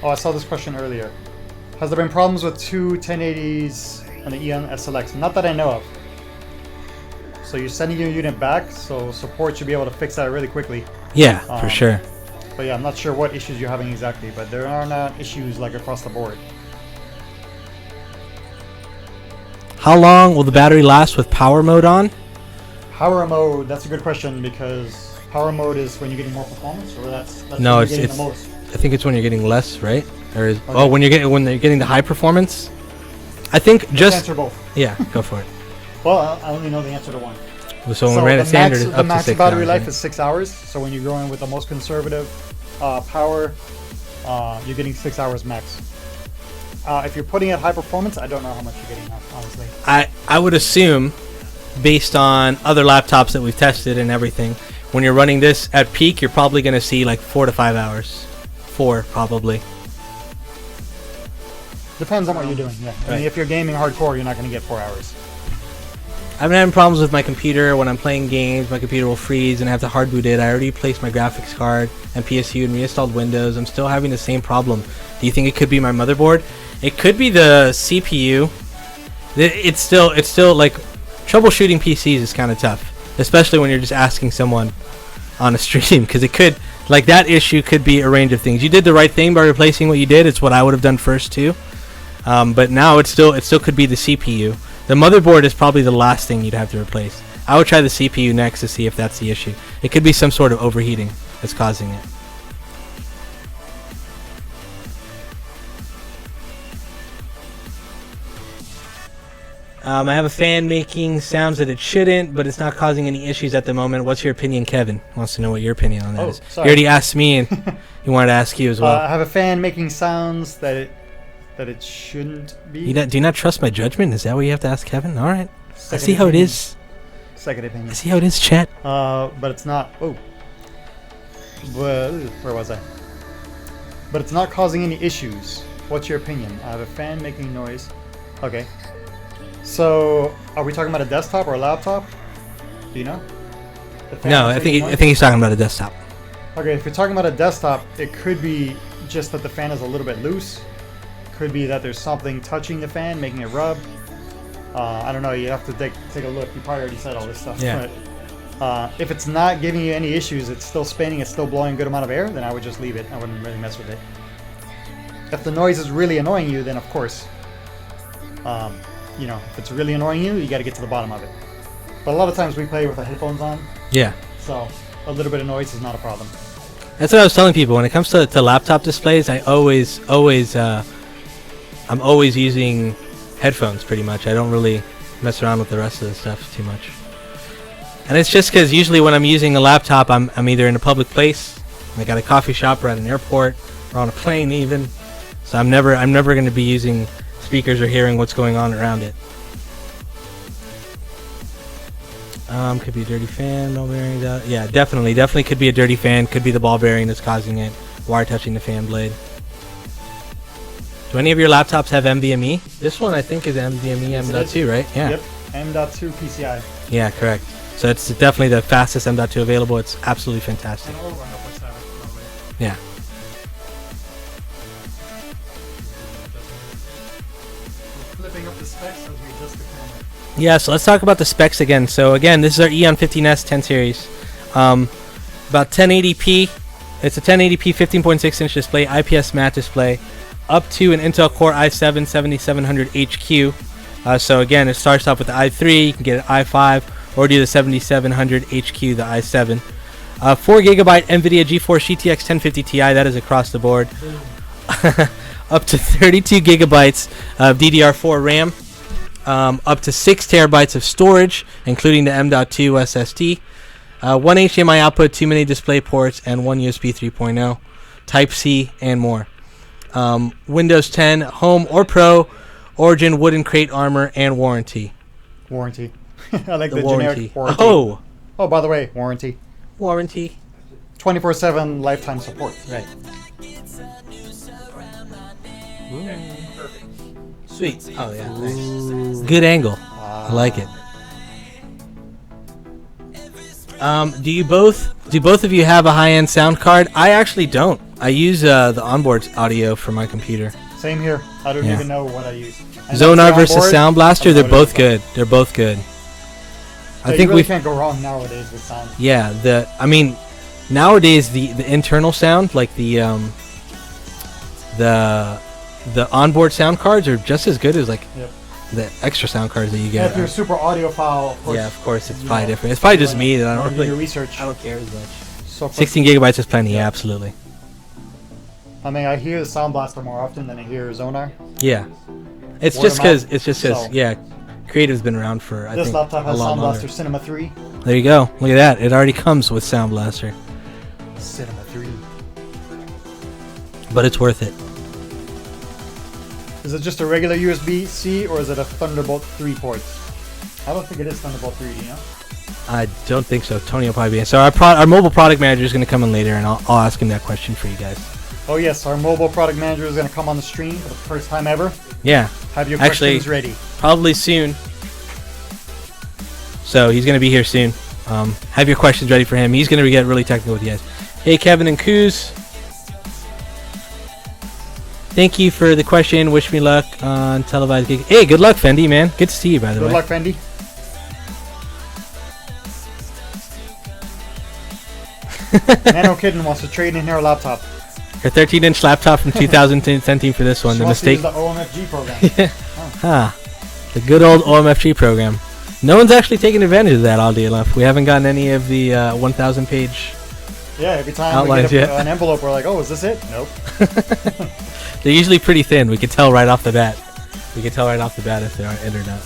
Oh, I saw this question earlier. Has there been problems with 2 1080s on the Eon SLX? Not that I know of. So you're sending your unit back, so support should be able to fix that really quickly. Yeah, for sure. But yeah, I'm not sure what issues you're having exactly, but there are not issues like across the board. How long will the battery last with power mode on? Power mode, that's a good question, because power mode is when you're getting more performance, or that's No, when it's you're getting it's. the most. I think it's when you're getting less, right? Or is, Okay. oh, when they're getting the high performance. I think Just just answer both. yeah, go for it. Well, I only know the answer to one. So when random standard is the up to max 6 battery hours, life right? is 6 hours. So when you're going with the most conservative power, you're getting 6 hours max. If you're putting it high performance, I don't know how much you're getting, honestly. I would assume, based on other laptops that we've tested and everything, when you're running this at peak, you're probably going to see like 4 to 5 hours. 4 probably. Depends on what you're doing. Yeah. I Right. mean, if you're gaming hardcore, you're not going to get 4 hours. I've been having problems with my computer. When I'm playing games, my computer will freeze and I have to hard boot it. I already replaced my graphics card and PSU and reinstalled Windows. I'm still having the same problem. Do you think it could be my motherboard? It could be the CPU. It's still like troubleshooting PCs is kind of tough, especially when you're just asking someone on a stream, because it could, like, that issue could be a range of things. You did the right thing by replacing what you did. It's what I would have done first too. But now it still could be the CPU. The motherboard is probably the last thing you'd have to replace. I would try the CPU next to see if that's the issue. It could be some sort of overheating that's causing it. I have a fan making sounds that it shouldn't, but it's not causing any issues at the moment. What's your opinion? Kevin wants to know what your opinion on that is. Sorry. You already asked me, and he wanted to ask you as well. I have a fan making sounds that it shouldn't be. Do you not trust my judgment? Is that what you have to ask Kevin? All right. I Second see how it opinion. is. Second opinion. I see how it is, chat. But it's not. Oh. Well, where was I? But it's not causing any issues. What's your opinion? I have a fan making noise. Okay. So, are we talking about a desktop or a laptop? Do you know? The fan No, is I making think noise? he's talking about a desktop. Okay, if you're talking about a desktop, it could be just that the fan is a little bit loose. Could be that there's something touching the fan, making it rub. I don't know. You have to take a look. You probably already said all this stuff. Yeah. But if it's not giving you any issues, it's still spinning, it's still blowing a good amount of air, then I would just leave it. I wouldn't really mess with it. If the noise is really annoying you, then of course, you know, if it's really annoying you, you got to get to the bottom of it. But a lot of times we play with the headphones on, Yeah. so a little bit of noise is not a problem. That's what I was telling people. When it comes to laptop displays, I'm always using headphones pretty much. I don't really mess around with the rest of the stuff too much. And it's just because usually when I'm using a laptop, I'm either in a public place, like at a coffee shop or at an airport or on a plane even. So I'm never going to be using speakers or hearing what's going on around it. Could be a dirty fan, ball bearing. Yeah, definitely could be a dirty fan. Could be the ball bearing that's causing it. Wire touching the fan blade. Do any of your laptops have NVMe? This one I think is NVMe M.2, right? Yeah. Yep, M.2 PCI. Yeah, correct. So it's definitely the fastest M.2 available. It's absolutely fantastic. And all of our networks have it, by the way. Yeah. Flipping up the specs as we adjust the camera. Yeah, so let's talk about the specs again. So again, this is our EON15-S 10 series. About 1080p. It's a 1080p 15.6 inch display, IPS matte display, up to an Intel Core i7-7700HQ. So again, it starts off with the i3. You can get an i5 or do the 7700HQ, the i7. 4GB NVIDIA GeForce GTX 1050 Ti. That is across the board. Up to 32 gigabytes of DDR4 RAM. Up to 6 terabytes of storage, including the M.2 SSD. 1 HDMI output, 2 mini display ports, and 1 USB 3.0, Type-C, and more. Windows 10, Home or Pro, Origin, Wooden Crate Armor, and warranty. Warranty. I like the warranty. generic warranty. Oh! Oh, by the way, warranty. Warranty. 24/7 lifetime support. Right. Sweet. Oh, yeah. Nice. Good angle. I like it. Do both of you have a high-end sound card? I actually don't. I use the onboard audio for my computer. Same here. I don't Yeah. even know what I use. I know Zonar it's versus onboard. Sound Blaster, I they're know both what it is. good. They're both good. So I think you really we can't go wrong nowadays with sound. Yeah, nowadays the internal sound, like the onboard sound cards are just as good as like Yep. the extra sound cards that you Yeah, get. if you're super audiophile, of course. Yeah, of course, it's you probably know, different. It's probably just you me that I wanna don't do your really. research. I don't care as much. So for- 16 gigabytes is plenty. Yeah, absolutely. I mean, I hear the Sound Blaster more often than I hear Zonar. Yeah, it's Word just of mouth. because So- yeah, Creative's been around for I This think laptop a has lot Sound longer. Blaster Cinema 3. There you go. Look at that. It already comes with Sound Blaster, Cinema 3. but it's worth it. Is it just a regular USB-C or is it a Thunderbolt 3 port? I don't think it is Thunderbolt 3, you know? I don't think so. Tony will probably be. So our mobile product manager is going to come in later, and I'll ask him that question for you guys. Oh yes, our mobile product manager is going to come on the stream for the first time ever. Yeah, Have your Actually- questions ready. probably soon. So he's going to be here soon. Have your questions ready for him. He's going to get really technical with you guys. Hey, Kevin and Kuz. Thank you for the question. Wish me luck on televised gig. Hey, good luck, Fendi, man. Good to see you, by the Good way. luck, Fendi. Nano Kitten wants to trade in her laptop. Her 13-inch laptop from 2017 for this one. She The wants to mistake. use the OMFG program. The good old OMFG program. No one's actually taken advantage of that, oddly enough. We haven't gotten any of the 1,000 page. Yeah, every time Outlines, we get yeah. an envelope, we're like, oh, is this it? Nope. They're usually pretty thin. We can tell right off the bat. We can tell right off the bat if they aren't in or not.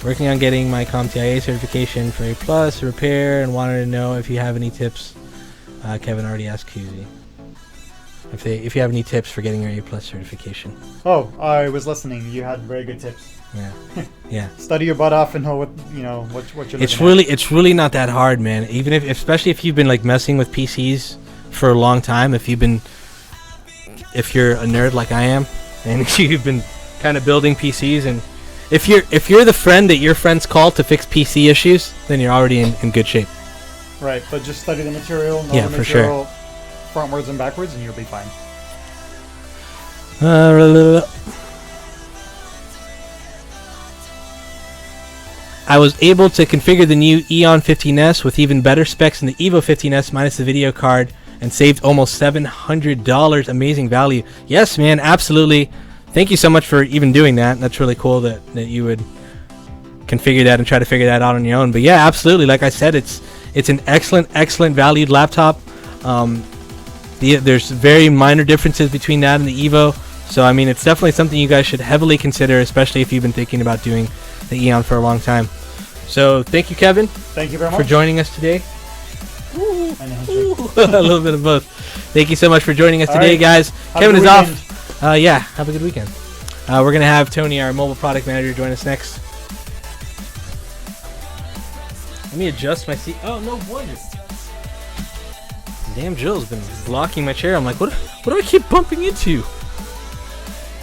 Working on getting my CompTIA certification for A Plus repair, and wanted to know if you have any tips. Kevin already asked Kuzi if you have any tips for getting your A Plus certification. Oh, I was listening. You had very good tips. Yeah, yeah. Study your butt off and know what what you're. It's really not that hard, man. Even especially if you've been like messing with PCs for a long time. If you're a nerd like I am, and you've been kind of building PCs, and if you're the friend that your friends call to fix PC issues, then you're already in good shape. Right, but just study the material, know Yeah, the for sure. material frontwards and backwards, and you'll be fine. I was able to configure the new EON15-S with even better specs than the EVO15-S minus the video card, and saved almost $700. Amazing value. Yes, man, absolutely. Thank you so much for even doing that. That's really cool that you would configure that and try to figure that out on your own. But yeah, absolutely. Like I said, it's an excellent valued laptop. There's very minor differences between that and the Evo. So I mean, it's definitely something you guys should heavily consider, especially if you've been thinking about doing the Eon for a long time. So thank you, Kevin. Thank you very much for joining us today. And a handshake. A little bit of both. Thank you so much for joining us All today, right. guys. Have a Kevin good is weekend. off. Yeah, have a good weekend. We're gonna have Tony, our mobile product manager, join us next. Let me adjust my seat. Oh, no wonder. Damn, Jill's been blocking my chair. I'm like, what do I keep bumping into?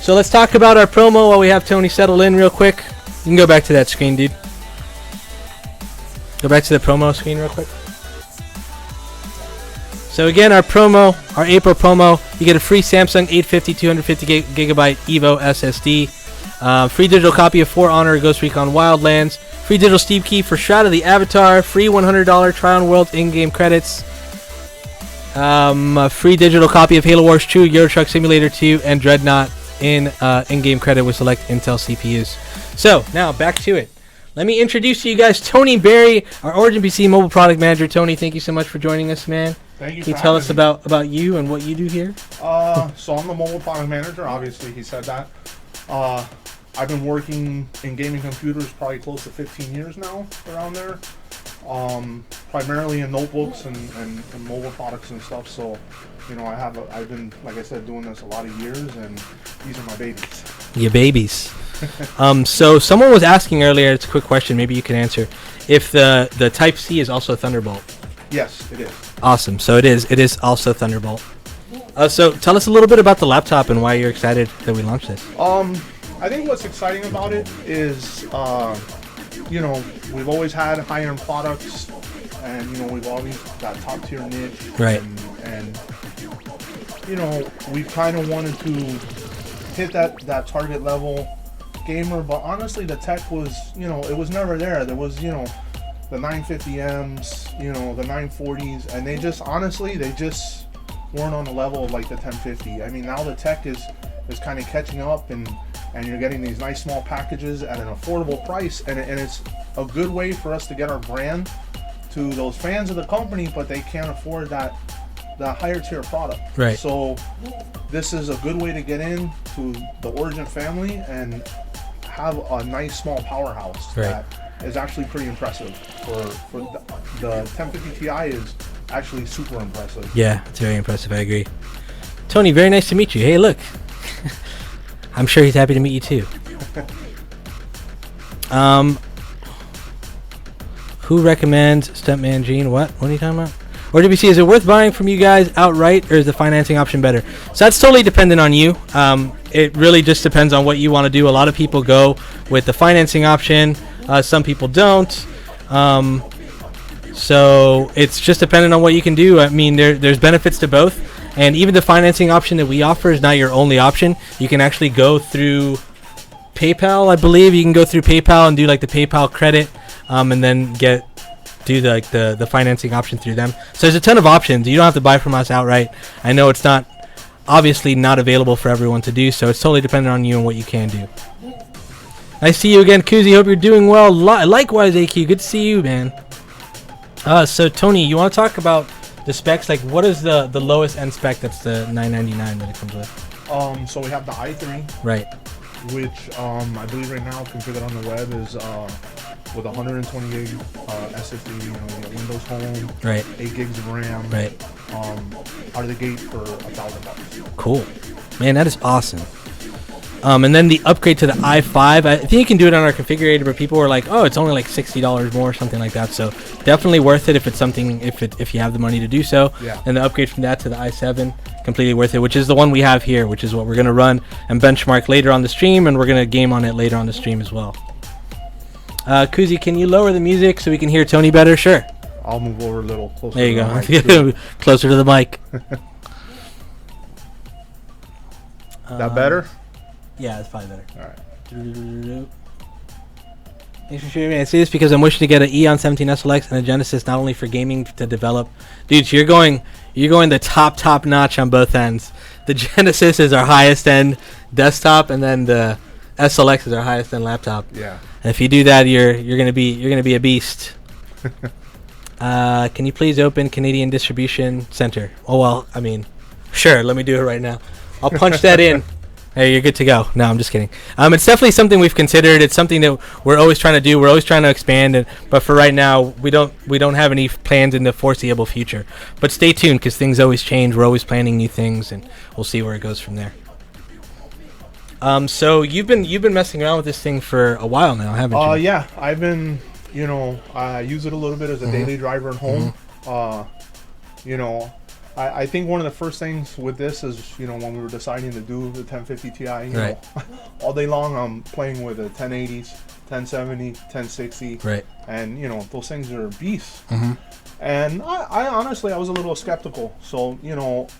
So let's talk about our promo while we have Tony settle in real quick. You can go back to that screen, dude. Go back to the promo screen real quick. So again, our April promo, you get a free Samsung 850 250 gigabyte Evo SSD, free digital copy of For Honor Ghost Recon Wildlands, free digital Steam key for Shroud of the Avatar, free $100 Tryon Worlds in-game credits, a free digital copy of Halo Wars 2, Euro Truck Simulator 2, and Dreadnought in-game credit with select Intel CPUs. So now back to it. Let me introduce to you guys Tony Berry, our Origin PC mobile product manager. Tony, thank you so much for joining us, man. Thank you. Can you tell us about you and what you do here? So I'm the mobile product manager. Obviously, he said that. I've been working in gaming computers probably close to 15 years now, around there. Primarily in notebooks and mobile products and stuff. So, you know, I've been, like I said, doing this a lot of years, and these are my babies. Your babies. So someone was asking earlier, it's a quick question, maybe you can answer, if the Type-C is also Thunderbolt. Yes, it is. Awesome. So it is also Thunderbolt. So tell us a little bit about the laptop and why you're excited that we launched this. I think what's exciting about it is, you know, we've always had high-end products, and, you know, we've always got top-tier niche. Right. And you know, we kind of wanted to hit that target level gamer, but honestly, the tech was, you know, it was never there. There was, you know, the 950Ms, you know, the 940s, and they just weren't on the level of like the 1050. I mean, now the tech is kind of catching up, and you're getting these nice small packages at an affordable price, and it's a good way for us to get our brand to those fans of the company, but they can't afford that higher tier product. Right. So this is a good way to get in to the Origin family and have a nice small powerhouse. Right. That is actually pretty impressive. For the 1050 Ti is actually super impressive. Yeah, it's very impressive. I agree. Tony, very nice to meet you. Hey, look. I'm sure he's happy to meet you too. Who recommends Stuntman Gene? What are you talking about? Or WBC, is it worth buying from you guys outright, or is the financing option better? So that's totally dependent on you. It really just depends on what you want to do. A lot of people go with the financing option. Some people don't. So it's just dependent on what you can do. I mean, there's benefits to both. And even the financing option that we offer is not your only option. You can actually go through PayPal, I believe. You can go through PayPal and do like the PayPal credit, and then do the financing option through them. So there's a ton of options. You don't have to buy from us outright. I know it's obviously not available for everyone to do, so it's totally dependent on you and what you can do. Nice to see you again, Kuzi. Hope you're doing well. Likewise, AQ. Good to see you, man. So Tony, you want to talk about the specs? Like, what is the lowest end spec that's the $999 that it comes with? So we have the i3, Right. which I believe right now configured on the web is with 128 SSD, you get Windows Home, Right. 8 gigs of RAM, Right. Out of the gate for $1,000. Cool. Man, that is awesome. And then the upgrade to the i5, I think you can do it on our configurator, but people were like, oh, it's only like $60 more or something like that. So definitely worth it if it's something, if you have the money to do so. Yeah. And the upgrade from that to the i7, completely worth it, which is the one we have here, which is what we're going to run and benchmark later on the stream, and we're going to game on it later on the stream as well. Kuzi, can you lower the music so we can hear Tony better? Sure. I'll move over a little closer. There you to go. the mic, too. Closer to the mic. That better? Yeah, it's probably better. All right. Thanks for sharing. I say this because I'm wishing to get an EON15-S SLX and a Genesis, not only for gaming to develop. Dude, so you're going the top notch on both ends. The Genesis is our highest end desktop, and then the SLX is our highest end laptop. Yeah. And if you do that, you're gonna be a beast. Can you please open Canadian Distribution Center? Oh well, I mean, sure. Let me do it right now. I'll punch that in. Hey, you're good to go. No, I'm just kidding. It's definitely something we've considered. It's something that we're always trying to do. We're always trying to expand, but for right now, we don't have any plans in the foreseeable future. But stay tuned, because things always change. We're always planning new things, and we'll see where it goes from there. So you've been messing around with this thing for a while now, haven't you? Yeah, I've been. I use it a little bit as a daily driver at home. I think one of the first things with this is, when we were deciding to do the 1050 Ti, Right. all day long I'm playing with the 1080s, 1070, 1060, Right. and those things are beasts. Mm-hmm. And I honestly, I was a little skeptical. So,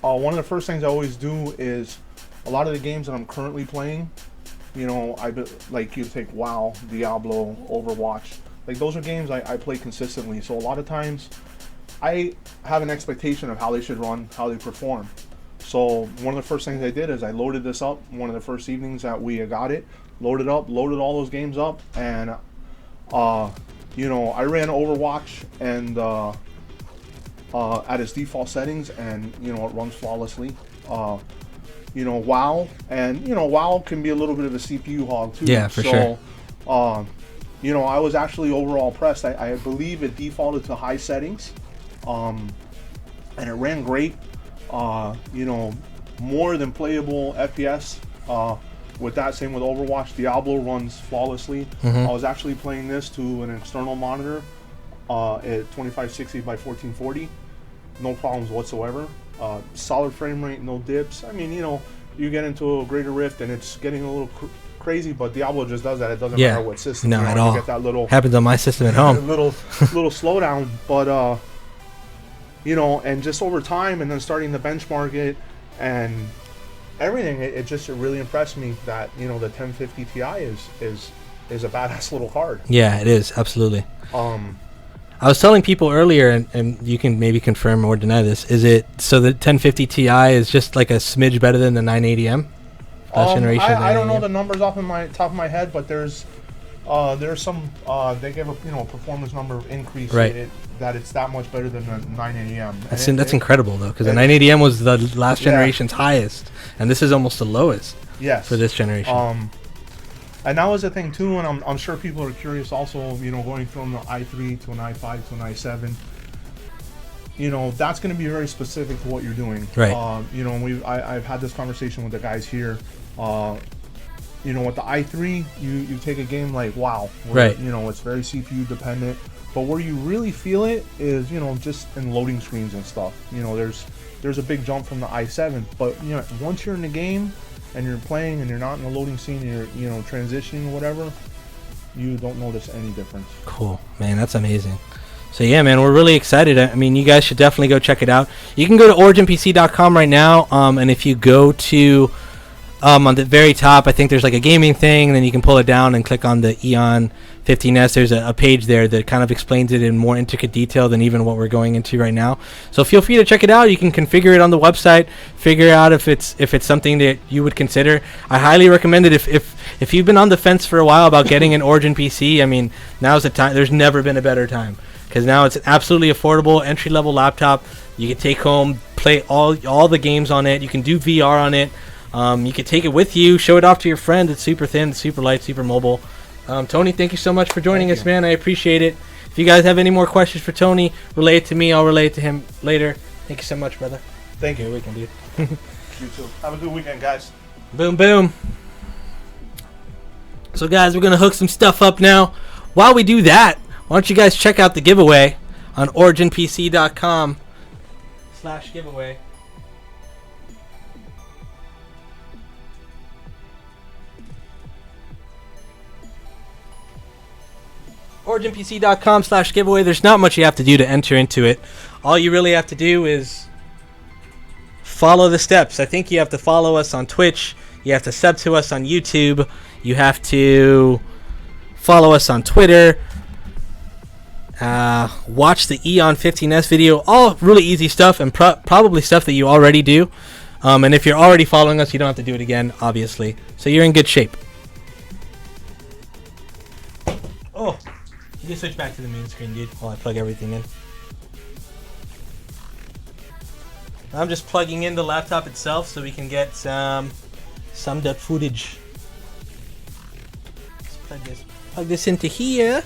one of the first things I always do is a lot of the games that I'm currently playing, like you take WoW, Diablo, Overwatch, like those are games I play consistently. So a lot of times I have an expectation of how they should run, how they perform. So one of the first things I did is I loaded this up one of the first evenings that we got it, loaded all those games up, and I ran Overwatch and at its default settings, and it runs flawlessly. WoW, and WoW can be a little bit of a CPU hog too. Yeah, for sure. I was actually overall impressed. I believe it defaulted to high settings, and it ran great. More than playable FPS. With that, same with Overwatch. Diablo runs flawlessly. Mm-hmm. I was actually playing this to an external monitor at 2560 by 1440. No problems whatsoever. Solid frame rate, no dips. I mean, you get into a greater rift and it's getting a little crazy, but Diablo just does that. It doesn't matter what system. No, at you all. get that little happens on my system at home. little slowdown, but and just over time, and then starting to benchmark it and everything, it really impressed me that the 1050 Ti is a badass little card. Yeah, it is, absolutely. I was telling people earlier, and you can maybe confirm or deny this, is it so the 1050 Ti is just like a smidge better than the 980M? Generation I don't know the numbers off of my top of my head, but there's some they give a performance number increase, right, that it's that much better than the 980M. That's incredible though, because the 980M was the last generation's highest, and this is almost the lowest. Yes. For this generation. And that was the thing too, and I'm sure people are curious also, going from the i3 to an i5 to an i7. That's going to be very specific to what you're doing. Right. I've had this conversation with the guys here. With the i3, you take a game like WoW, where, right. It's very CPU dependent, but where you really feel it is, just in loading screens and stuff. There's a big jump from the i7, but once you're in the game and you're playing and you're not in a loading scene, and you're transitioning or whatever, you don't notice any difference. Cool, man, that's amazing. So yeah, man, we're really excited. I mean, you guys should definitely go check it out. You can go to originpc.com right now, and if you go to on the very top, I think there's like a gaming thing, and then you can pull it down and click on the EON15-S. There's a page there that kind of explains it in more intricate detail than even what we're going into right now. So feel free to check it out. You can configure it on the website, figure out if it's something that you would consider. I highly recommend it if you've been on the fence for a while about getting an Origin PC. I mean, now's the time. There's never been a better time, because now it's an absolutely affordable entry-level laptop. You can take home, play all the games on it. You can do VR on it. You can take it with you, show it off to your friend. It's super thin, super light, super mobile. Tony, thank you so much for joining us, man. I appreciate it. If you guys have any more questions for Tony, relay it to me. I'll relay it to him later. Thank you so much, brother. Thank you. Good weekend, dude. You too. Have a good weekend, guys. Boom, boom. So, guys, we're going to hook some stuff up now. While we do that, why don't you guys check out the giveaway on originpc.com/giveaway. originpc.com/giveaway. There's not much you have to do to enter into it. All you really have to do is follow the steps. I think you have to follow us on Twitch. You have to sub to us on YouTube. You have to follow us on Twitter. Watch the EON15-S video. All really easy stuff and probably stuff that you already do. And if you're already following us, you don't have to do it again, obviously. So you're in good shape. Oh, you can switch back to the main screen, dude, while I plug everything in. I'm just plugging in the laptop itself so we can get some summed up footage. Let's plug this into here.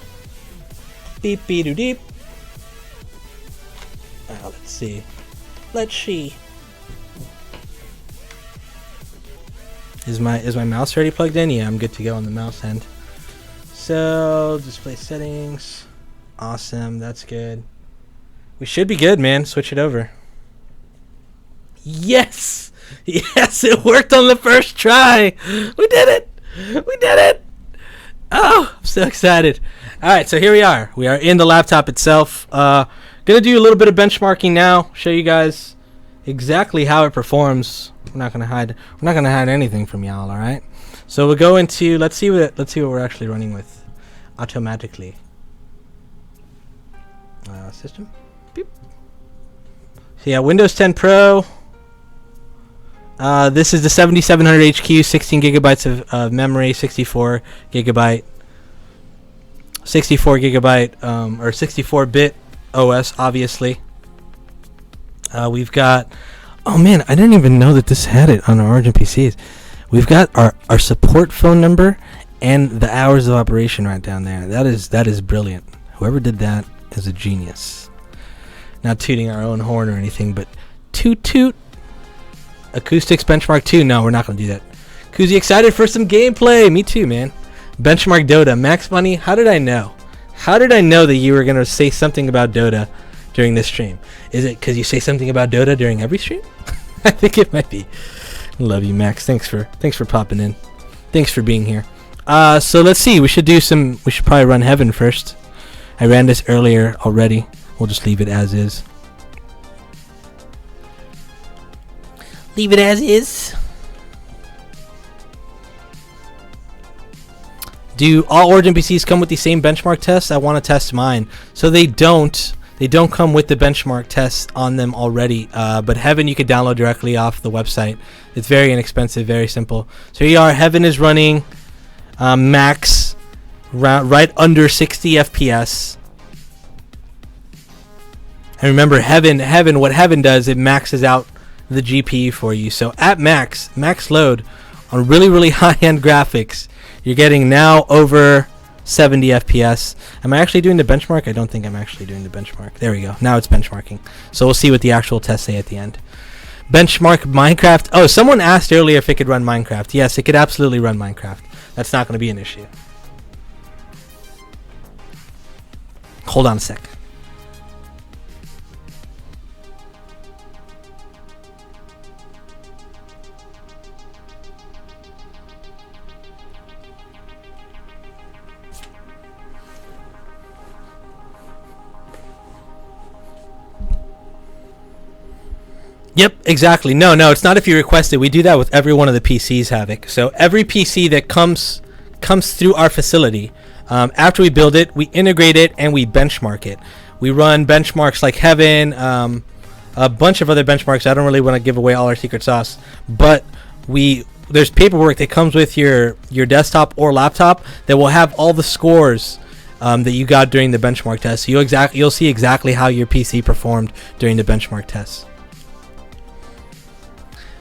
Beep beep doo deep. Let's see. Let's see. Is my mouse already plugged in? Yeah, I'm good to go on the mouse end. So display settings. Awesome, that's good. We should be good, man. Switch it over. Yes! Yes, it worked on the first try! We did it! We did it! Oh, I'm so excited. Alright, so here we are. We are in the laptop itself. Gonna do a little bit of benchmarking now. Show you guys exactly how it performs. We're not gonna hide anything from y'all, alright? So we'll go into let's see what we're actually running with automatically. System. Beep. So yeah, Windows 10 Pro. This is the 7700 HQ, 16 gigabytes of memory, 64 gigabyte or 64-bit OS, obviously. We've got, oh man, I didn't even know that this had it on our Origin PCs. We've got our support phone number and the hours of operation right down there. That is brilliant. Whoever did that is a genius. Not tooting our own horn or anything, but toot toot. Acoustics Benchmark 2. No, we're not going to do that. Kuzi excited for some gameplay. Me too, man. Benchmark Dota. Max Money, how did I know? How did I know that you were going to say something about Dota during this stream? Is it because you say something about Dota during every stream? I think it might be. Love you, Max. Thanks for popping in. Thanks for being here. So let's see. We should probably run Heaven first. I ran this earlier already. We'll just leave it as is. Leave it as is. Do all Origin PCs come with the same benchmark tests? I want to test mine. So they don't. They don't come with the benchmark tests on them already. But Heaven you can download directly off the website. It's very inexpensive, very simple. So here you are. Heaven is running max right under 60 FPS. And remember, Heaven, what Heaven does, it maxes out the GPU for you. So at max load on really high-end graphics, you're getting now over 70 FPS. Am I actually doing the benchmark? I don't think I'm actually doing the benchmark. There we go. Now it's benchmarking. So we'll see what the actual tests say at the end. Benchmark Minecraft. Oh, someone asked earlier if it could run Minecraft. Yes, it could absolutely run Minecraft. That's not going to be an issue. Hold on a sec. Yep, exactly. No, it's not if you request it. We do that with every one of the PCs, Havoc. So every PC that comes through our facility, after we build it, we integrate it and we benchmark it. We run benchmarks like Heaven, a bunch of other benchmarks. I don't really want to give away all our secret sauce, but there's paperwork that comes with your desktop or laptop that will have all the scores that you got during the benchmark test. So you'll see exactly how your PC performed during the benchmark test.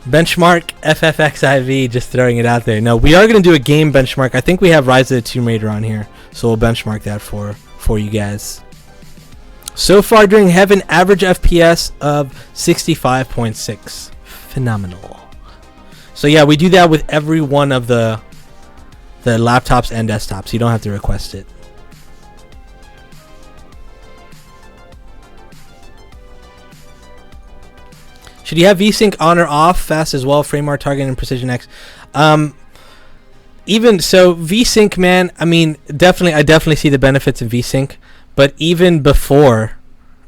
Benchmark FFXIV, just throwing it out there. No, we are going to do a game benchmark. I think we have Rise of the Tomb Raider on here, so we'll benchmark that for you guys. So far during Heaven, average FPS of 65.6. Phenomenal. So yeah, we do that with every one of the laptops and desktops. You don't have to request it. Should you have VSync on or off? Fast as well, frame rate target and Precision X. Even so, VSync, man. I mean, I definitely see the benefits of VSync. But even before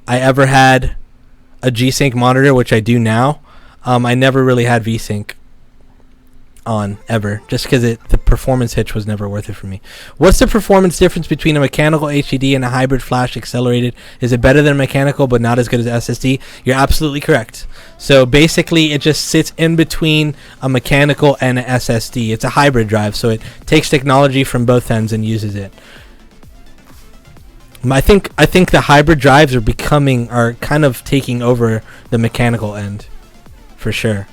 I ever had a G-Sync monitor, which I do now, I never really had VSync on ever, just because the performance hitch was never worth it for me. What's the performance difference between a mechanical HDD and a hybrid flash accelerated? Is it better than mechanical but not as good as SSD? You're absolutely correct. So basically it just sits in between a mechanical and an SSD. It's a hybrid drive, so it takes technology from both ends and uses it. I think the hybrid drives are kind of taking over the mechanical end for sure.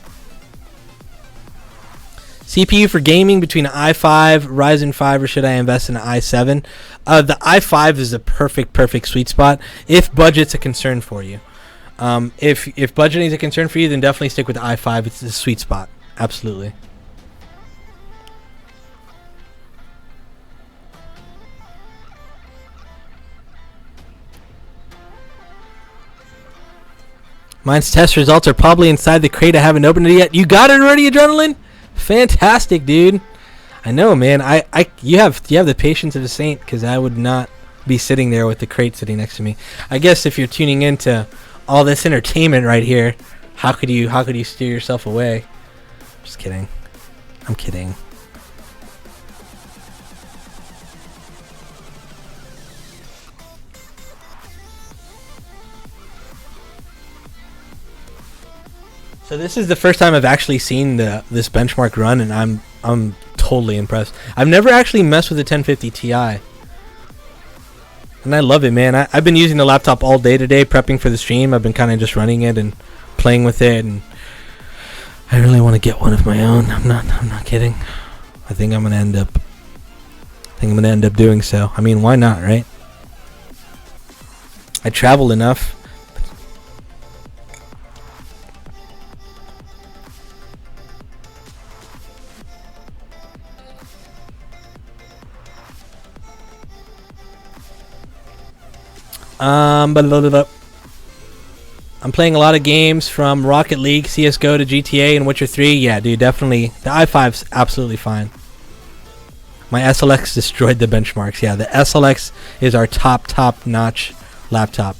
CPU for gaming between an i5, Ryzen 5, or should I invest in an i7? The i5 is a perfect sweet spot if budget's a concern for you. If budgeting is a concern for you, then definitely stick with the i5. It's a sweet spot. Absolutely. Mine's test results are probably inside the crate. I haven't opened it yet. You got it already, Adrenaline? Fantastic, dude. I know, man. You have the patience of a saint, because I would not be sitting there with the crate sitting next to me. I guess if you're tuning into all this entertainment right here, how could you steer yourself away? Just kidding. I'm kidding. So this is the first time I've actually seen this benchmark run, and I'm totally impressed. I've never actually messed with the 1050 Ti, and I love it, man. I've been using the laptop all day today, prepping for the stream. I've been kind of just running it and playing with it, and I really want to get one of my own. I'm not kidding. I think I'm gonna end up doing so. I mean, why not, right? I travel enough. I'm playing a lot of games from Rocket League, CSGO to GTA and Witcher 3. Yeah, dude, definitely. The i5's absolutely fine. My SLX destroyed the benchmarks. Yeah, the SLX is our top-notch laptop.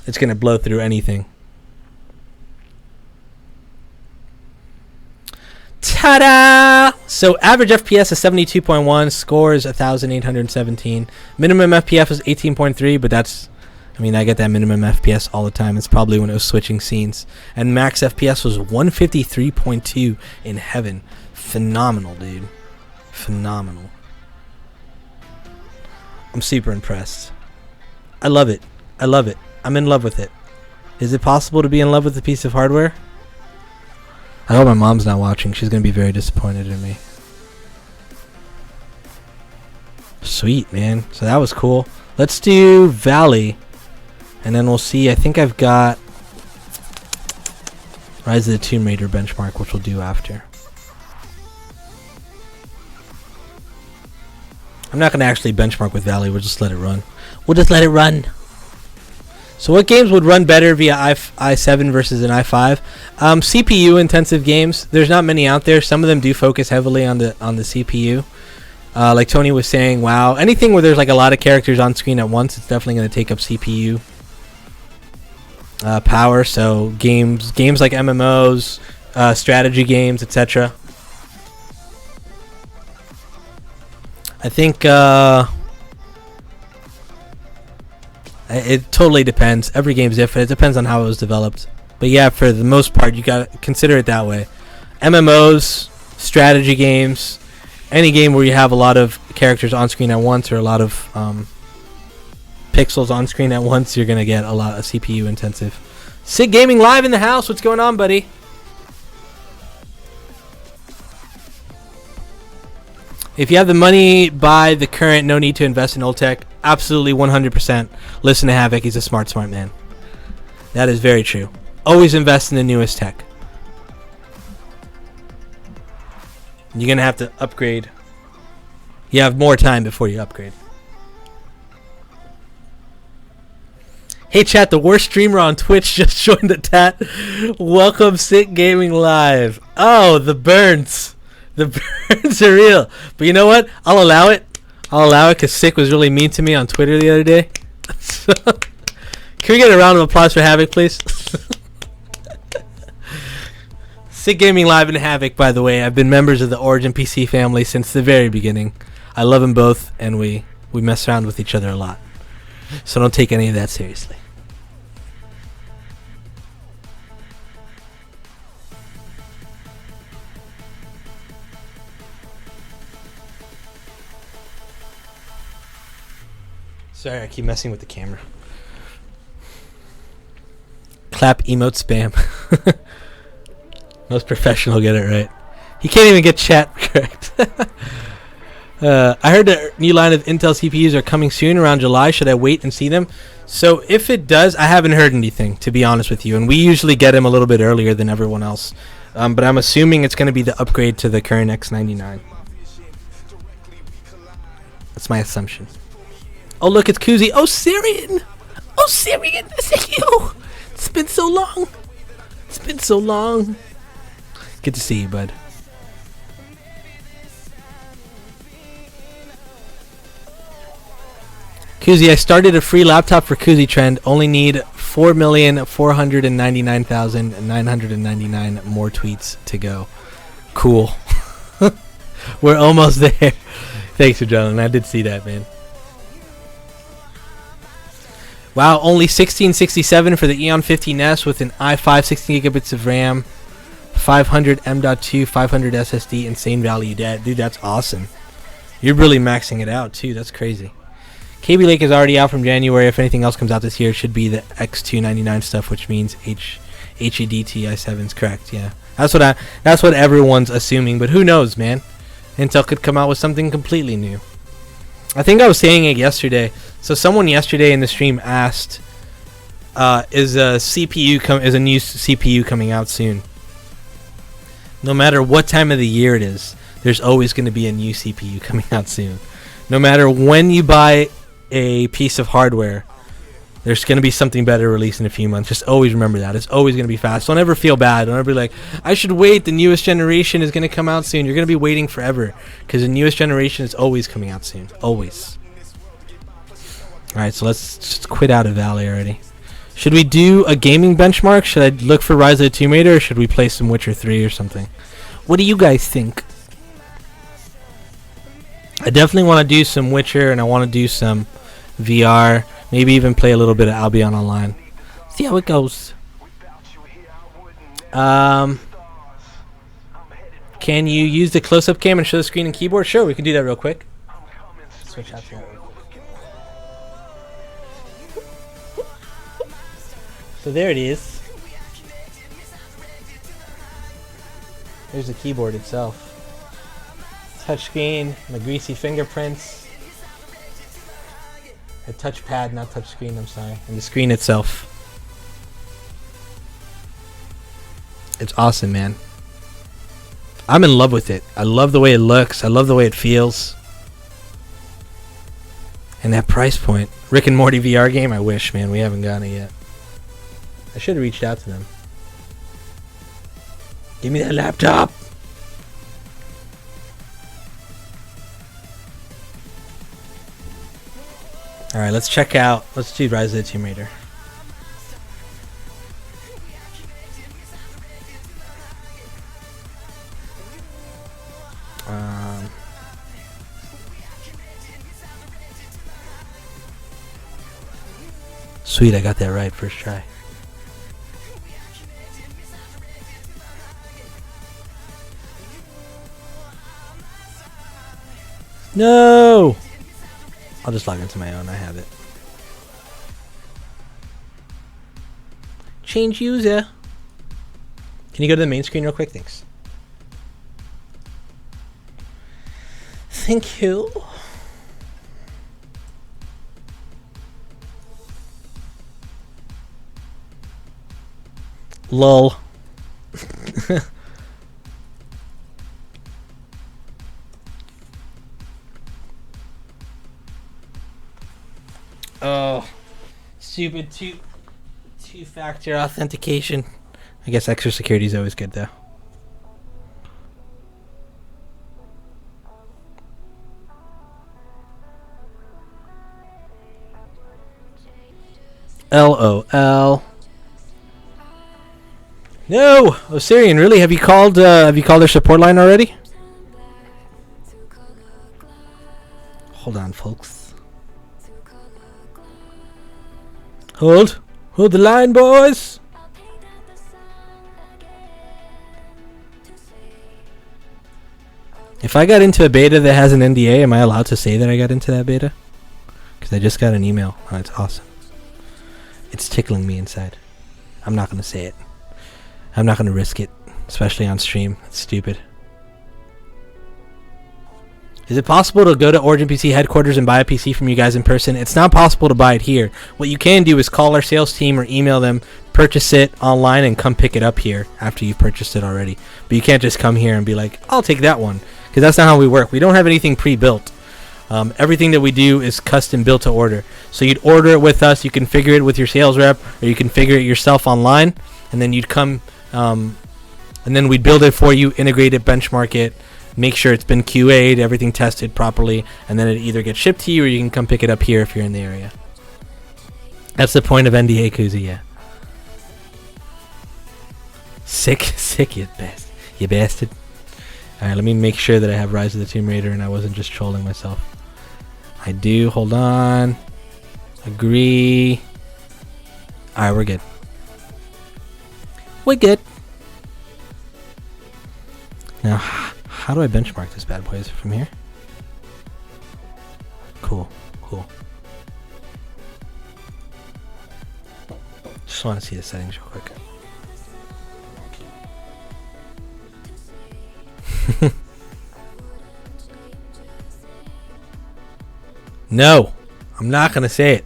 It's going to blow through anything. Ta-da! So average FPS is 72.1, score is 1,817. Minimum FPS is 18.3, but that's... I mean, I get that minimum FPS all the time. It's probably when it was switching scenes. And max FPS was 153.2 in Heaven. Phenomenal, dude. Phenomenal. I'm super impressed. I love it. I love it. I'm in love with it. Is it possible to be in love with a piece of hardware? I hope my mom's not watching. She's going to be very disappointed in me. Sweet, man. So that was cool. Let's do Valley. And then we'll see. I think I've got Rise of the Tomb Raider benchmark, which we'll do after. I'm not going to actually benchmark with Valley. We'll just let it run. We'll just let it run. So what games would run better via i7 versus an i5? CPU intensive games. There's not many out there. Some of them do focus heavily on the CPU. Like Tony was saying, WoW. Anything where there's like a lot of characters on screen at once, it's definitely going to take up CPU power. So games like MMOs, strategy games, etc. I think it totally depends. Every game's different. It depends on how it was developed. But yeah, for the most part, you gotta consider it that way. MMOs, strategy games, any game where you have a lot of characters on screen at once or a lot of pixels on screen at once, you're gonna get a lot of CPU intensive. Sig Gaming live in the house. What's going on, buddy? If you have the money, buy the current. No need to invest in old tech. Absolutely 100%. Listen to Havoc. He's a smart man. That is very true. Always invest in the newest tech. You're going to have to upgrade. You have more time before you upgrade. Hey chat, the worst streamer on Twitch just joined the chat. Welcome, Sick Gaming Live. Oh, the burns. The burns are real. But you know what? I'll allow it. I'll allow it because Sick was really mean to me on Twitter the other day. So, can we get a round of applause for Havoc, please? Sick Gaming Live and Havoc, by the way, have been members of the Origin PC family since the very beginning. I love them both, and we mess around with each other a lot. So don't take any of that seriously. Sorry, I keep messing with the camera. Clap emote spam. Most professional get it right. He can't even get chat correct. I heard the new line of Intel CPUs are coming soon around July. Should I wait and see them? So if it does, I haven't heard anything, to be honest with you. And we usually get them a little bit earlier than everyone else. But I'm assuming it's going to be the upgrade to the current X99. That's my assumption. Oh, look, it's Kuzi. Oh, Syrian. Oh, Syrian. Thank you. It's been so long. It's been so long. Good to see you, bud. Kuzi, I started a free laptop for Kuzi Trend. Only need 4,499,999 more tweets to go. Cool. We're almost there. Thanks for joining. I did see that, man. Wow, only 1667 for the EON15-S with an i5 16 gigabits of RAM, 500 M.2, 500 SSD, insane value. Dude, that's awesome. You're really maxing it out, too. That's crazy. KB Lake is already out from January. If anything else comes out this year, it should be the X299 stuff, which means HED Ti7 is correct. Yeah, that's what everyone's assuming. But who knows, man? Intel could come out with something completely new. I think I was saying it yesterday. So someone yesterday in the stream asked, "Is a new CPU coming out soon?" No matter what time of the year it is, there's always going to be a new CPU coming out soon. No matter when you buy a piece of hardware, there's going to be something better released in a few months. Just always remember that. It's always going to be fast. Don't ever feel bad. Don't ever be like, I should wait. The newest generation is going to come out soon. You're going to be waiting forever because the newest generation is always coming out soon. Always. Alright, so let's just quit out of Valley already. Should we do a gaming benchmark? Should I look for Rise of the Tomb Raider, or should we play some Witcher 3 or something? What do you guys think? I definitely want to do some Witcher, and I want to do some VR. Maybe even play a little bit of Albion Online. See how it goes. Can you use the close-up cam and show the screen and keyboard? Sure, we can do that real quick. Switch out to that real quick. So there it is. There's the keyboard itself. Touchscreen, my greasy fingerprints. A touchpad, not touchscreen, I'm sorry. And the screen itself. It's awesome, man. I'm in love with it. I love the way it looks. I love the way it feels. And that price point. Rick and Morty VR game? I wish, man. We haven't gotten it yet. I should have reached out to them. Give me that laptop! Alright, let's check out. Let's do Rise of the Tomb Raider. Sweet, I got that right first try. No! I'll just log into my own. I have it. Change user. Can you go to the main screen real quick? Thanks. Thank you. Lol. Oh, stupid two-factor authentication. I guess extra security is always good though. LOL. No, Osirian, really? Have you called their support line already? Hold on, folks. Hold the line, boys. If I got into a beta that has an NDA, am I allowed to say that I got into that beta? Because I just got an email. Oh, it's awesome. It's tickling me inside. I'm not going to say it. I'm not going to risk it, especially on stream. It's stupid. Is it possible to go to Origin PC headquarters and buy a PC from you guys in person? It's not possible to buy it here. What you can do is call our sales team or email them, purchase it online, and come pick it up here after you've purchased it already. But you can't just come here and be like, I'll take that one. Because that's not how we work. We don't have anything pre-built. Everything that we do is custom built to order. So you'd order it with us, you configure it with your sales rep, or you configure it yourself online, and then you'd come, and then we'd build it for you, integrate it, benchmark it, make sure it's been QA'd, everything tested properly, and then it either gets shipped to you or you can come pick it up here if you're in the area. That's the point of NDA, Kuzi, yeah. Sick, you bastard. Alright, let me make sure that I have Rise of the Tomb Raider and I wasn't just trolling myself. I do, hold on. Agree. Alright, we're good. We're good. Now, how do I benchmark this bad boy? Is it from here? Cool. Just want to see the settings real quick. No, I'm not gonna say it.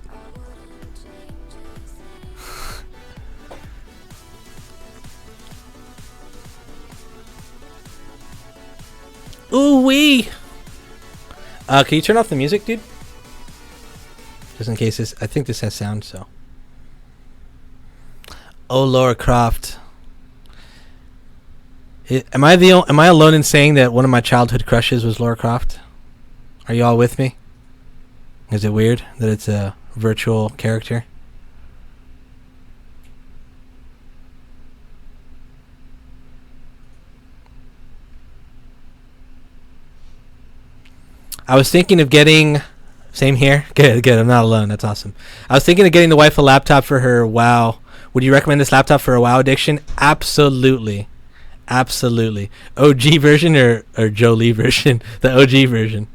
Ooh wee. Can you turn off the music, dude? Just in case this. I think this has sound. So. Oh, Laura Croft. Am I alone in saying that one of my childhood crushes was Laura Croft? Are you all with me? Is it weird that it's a virtual character? I was thinking of getting... Same here? Good. I'm not alone. That's awesome. I was thinking of getting the wife a laptop for her WoW. Would you recommend this laptop for a WoW addiction? Absolutely. OG version or Jolie version? The OG version.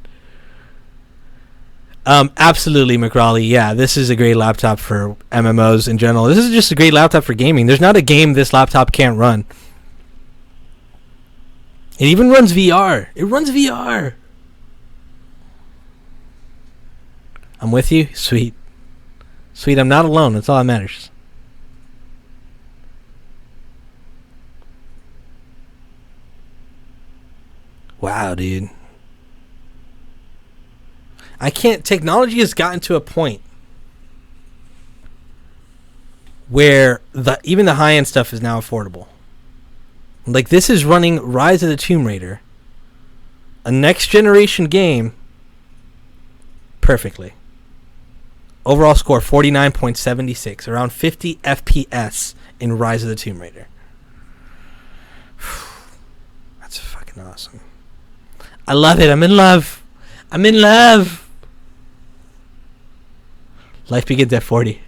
Absolutely, McRaleigh. Yeah, this is a great laptop for MMOs in general. This is just a great laptop for gaming. There's not a game this laptop can't run. It even runs VR. It runs VR. I'm with you? Sweet. I'm not alone. That's all that matters. Wow, dude. I can't... Technology has gotten to a point where even the high-end stuff is now affordable. Like, this is running Rise of the Tomb Raider, a next-generation game, perfectly. Overall score, 49.76, around 50 FPS in Rise of the Tomb Raider. That's fucking awesome. I love it. I'm in love. Life begins at 40.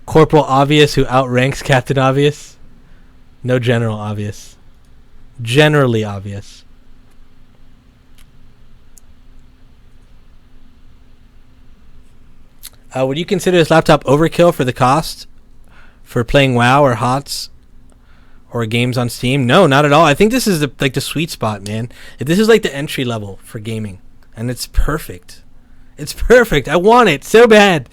Corporal Obvious who outranks Captain Obvious. No General Obvious. Generally obvious. Would you consider this laptop overkill for the cost? for playing WoW or HOTS or games on Steam? No, not at all. I think this is the sweet spot, man. This is like the entry level for gaming, and it's perfect. It's perfect. I want it so bad.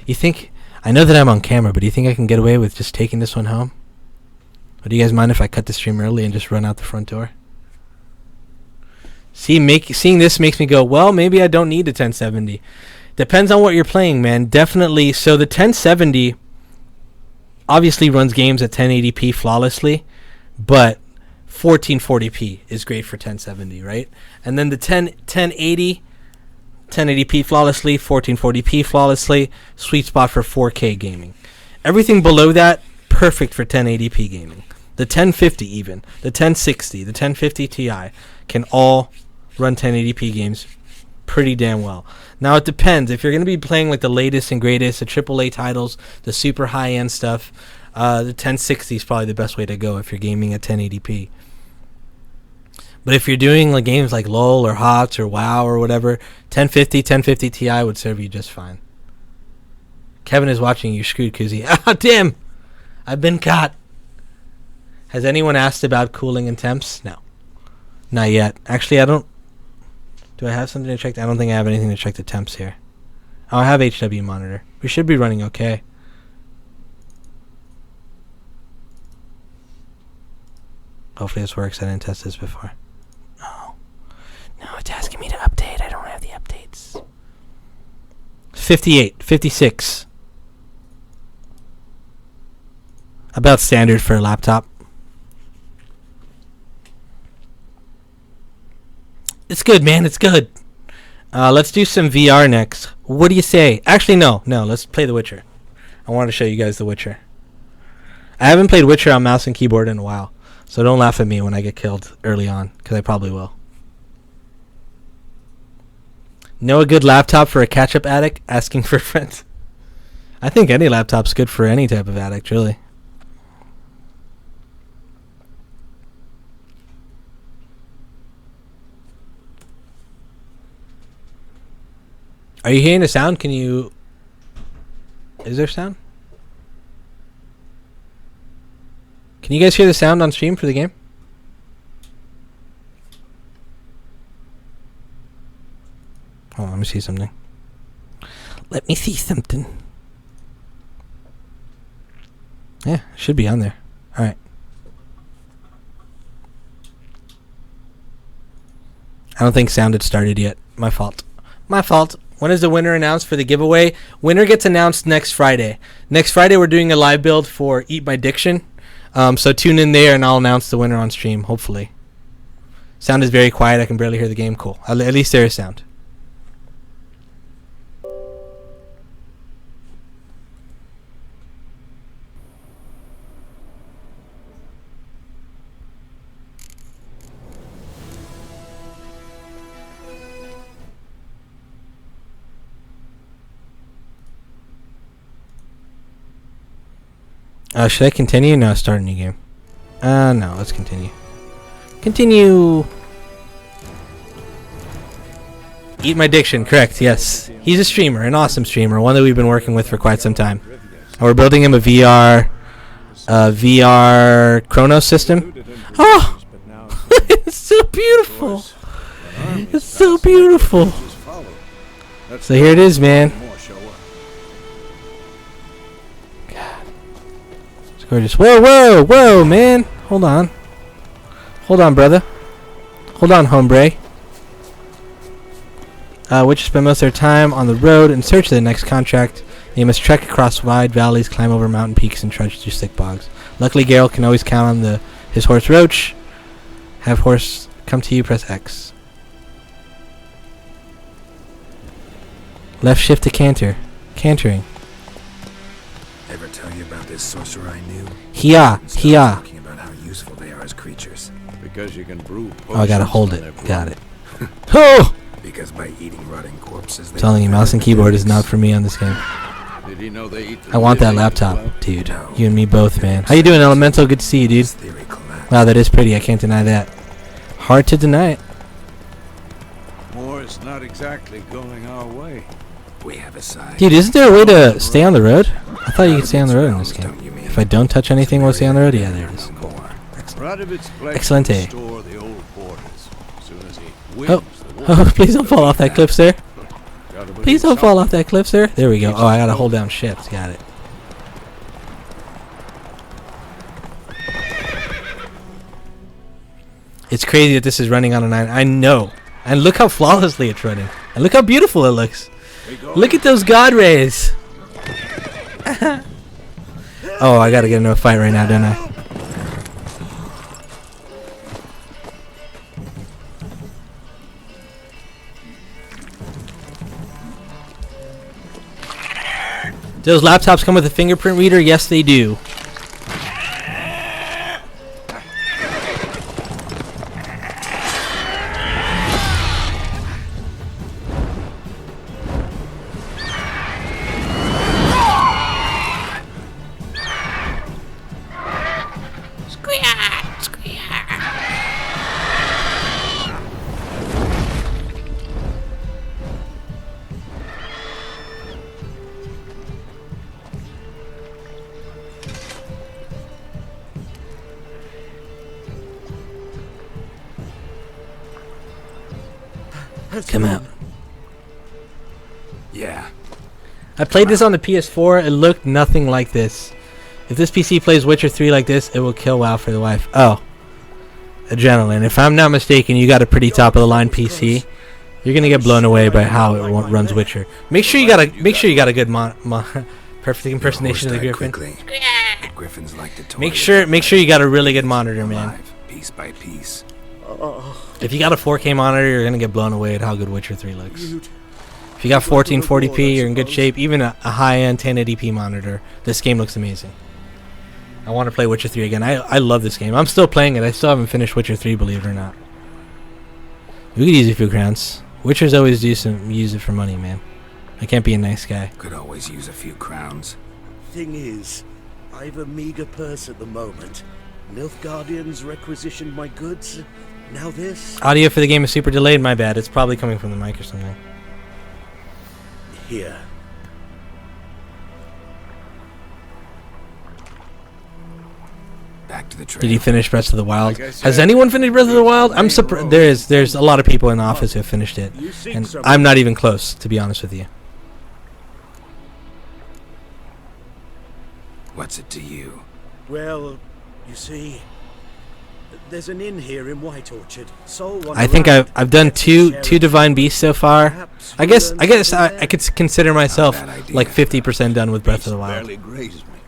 You think? I know that I'm on camera, but do you think I can get away with just taking this one home? Or do you guys mind if I cut the stream early and just run out the front door? Seeing this makes me go, well, maybe I don't need a 1070. Depends on what you're playing, man. Definitely. So the 1070 obviously runs games at 1080p flawlessly, but 1440p is great for 1070, right? And then the 1080 1080p flawlessly, 1440p flawlessly, sweet spot for 4K gaming. Everything below that, perfect for 1080p gaming. The 1050 even, the 1060, the 1050 Ti can all run 1080p games pretty damn well. Now it depends. If you're going to be playing like the latest and greatest, the AAA titles, the super high-end stuff, the 1060 is probably the best way to go if you're gaming at 1080p. But if you're doing like games like LoL or HOTS or WoW or whatever, 1050 Ti would serve you just fine. Kevin is watching. You screwed, Kuzi. Ah, damn! I've been caught. Has anyone asked about cooling and temps? No. Not yet. Actually, I don't... Do I have something to check? I don't think I have anything to check the temps here. Oh, I have HW monitor. We should be running okay. Hopefully this works. I didn't test this before. No. No, it's asking me to update. I don't have the updates. 58. 56. About standard for a laptop. It's good, man. It's good. Let's do some VR next. What do you say? Actually, no. Let's play The Witcher. I want to show you guys The Witcher. I haven't played Witcher on mouse and keyboard in a while, so don't laugh at me when I get killed early on, because I probably will. Know a good laptop for a catch-up addict? Asking for friends. I think any laptop's good for any type of addict, really. Are you hearing the sound? Can you... Is there sound? Can you guys hear the sound on stream for the game? Hold on, let me see something. Let me see something. Yeah, it should be on there. Alright. I don't think sound had started yet. My fault. My fault. When is the winner announced for the giveaway? Winner gets announced next Friday. Next Friday, we're doing a live build for Eat My Diction. So tune in there, and I'll announce the winner on stream, hopefully. Sound is very quiet. I can barely hear the game. Cool. At least there is sound. Should I continue? No, start a new game. No, let's continue. Continue! Eat My Diction, correct, yes. He's a streamer, an awesome streamer, one that we've been working with for quite some time. And we're building him a VR Chronos system. Oh! It's so beautiful! It's so beautiful! So here it is, man. Gorgeous. Whoa, man. Hold on, brother. Hold on, hombre. Witches spend most of their time on the road in search of the next contract. They must trek across wide valleys, climb over mountain peaks, and trudge through thick bogs. Luckily, Geralt can always count on his horse Roach. Have horse come to you, press X. Left shift to canter. Cantering. Ever tell you about this sorcerer I knew? Hia. Talking about how useful they are as creatures. Because you can brew. Oh, I gotta hold it. Got it. Oh! Because by eating rotting corpses, they Telling you, mouse and keyboard is not for me on this game. Did he know they eat I want that laptop, dude. You and me both, man. How you doing, Elemental? Good to see you, dude. Wow, that is pretty. I can't deny that. Hard to deny it. War's not exactly going our way. We have a side. Dude, isn't there a way to stay on the road? I thought you could stay on the road in this game. If I don't touch anything, we'll see on the road. Yeah, there it is. Cool. Radovich pledged Excellent. to restore the old borders. As soon as he wins Oh, the war. oh, please don't fall off that cliff, sir. Gotta believe Please don't fall something. off that cliff, sir. There we go. Oh, I gotta hold down shift. Got it. It's crazy that this is running on a 9. I know. And look how flawlessly it's running. And look how beautiful it looks. Look at those god rays. Oh, I gotta get into a fight right now, don't I? Do those laptops come with a fingerprint reader? Yes, they do. Come out. Yeah. I played this on the PS4. It looked nothing like this. If this PC plays Witcher 3 like this, it will kill WoW for the wife. Oh. Adrenaline. If I'm not mistaken, you got a pretty top of the line PC. You're gonna get blown away by how it runs Witcher. Make sure you got a good perfect impersonation of the Griffin. Quickly. But Griffins like to toy Make with sure you got a really good monitor, man. alive, piece by piece. If you got a 4K monitor, you're gonna get blown away at how good Witcher 3 looks. If you got 1440p, you're in good shape. Even a high-end 1080p monitor, this game looks amazing. I want to play Witcher 3 again. I love this game. I'm still playing it. I still haven't finished Witcher 3, believe it or not. We could use a few crowns. Witchers always use it for money, man. I can't be a nice guy. Could always use a few crowns. Thing is, I've a meager purse at the moment. Nilfgaardians requisitioned my goods. Now this? Audio for the game is super delayed. My bad. It's probably coming from the mic or something. Here. Back to the trail. Did he finish Breath of the Wild? Like I said, Has anyone finished Breath of the Wild? I'm main surprised. road. There's a lot of people in the office who have finished it, You seek and someone. I'm not even close, to be honest with you. What's it to you? Well, you see, there's an inn here in White Orchard. I think I've done two Divine Beasts so far. I guess I could consider myself Not a bad idea. like 50% done with Breath of the Wild. Barely grazed me.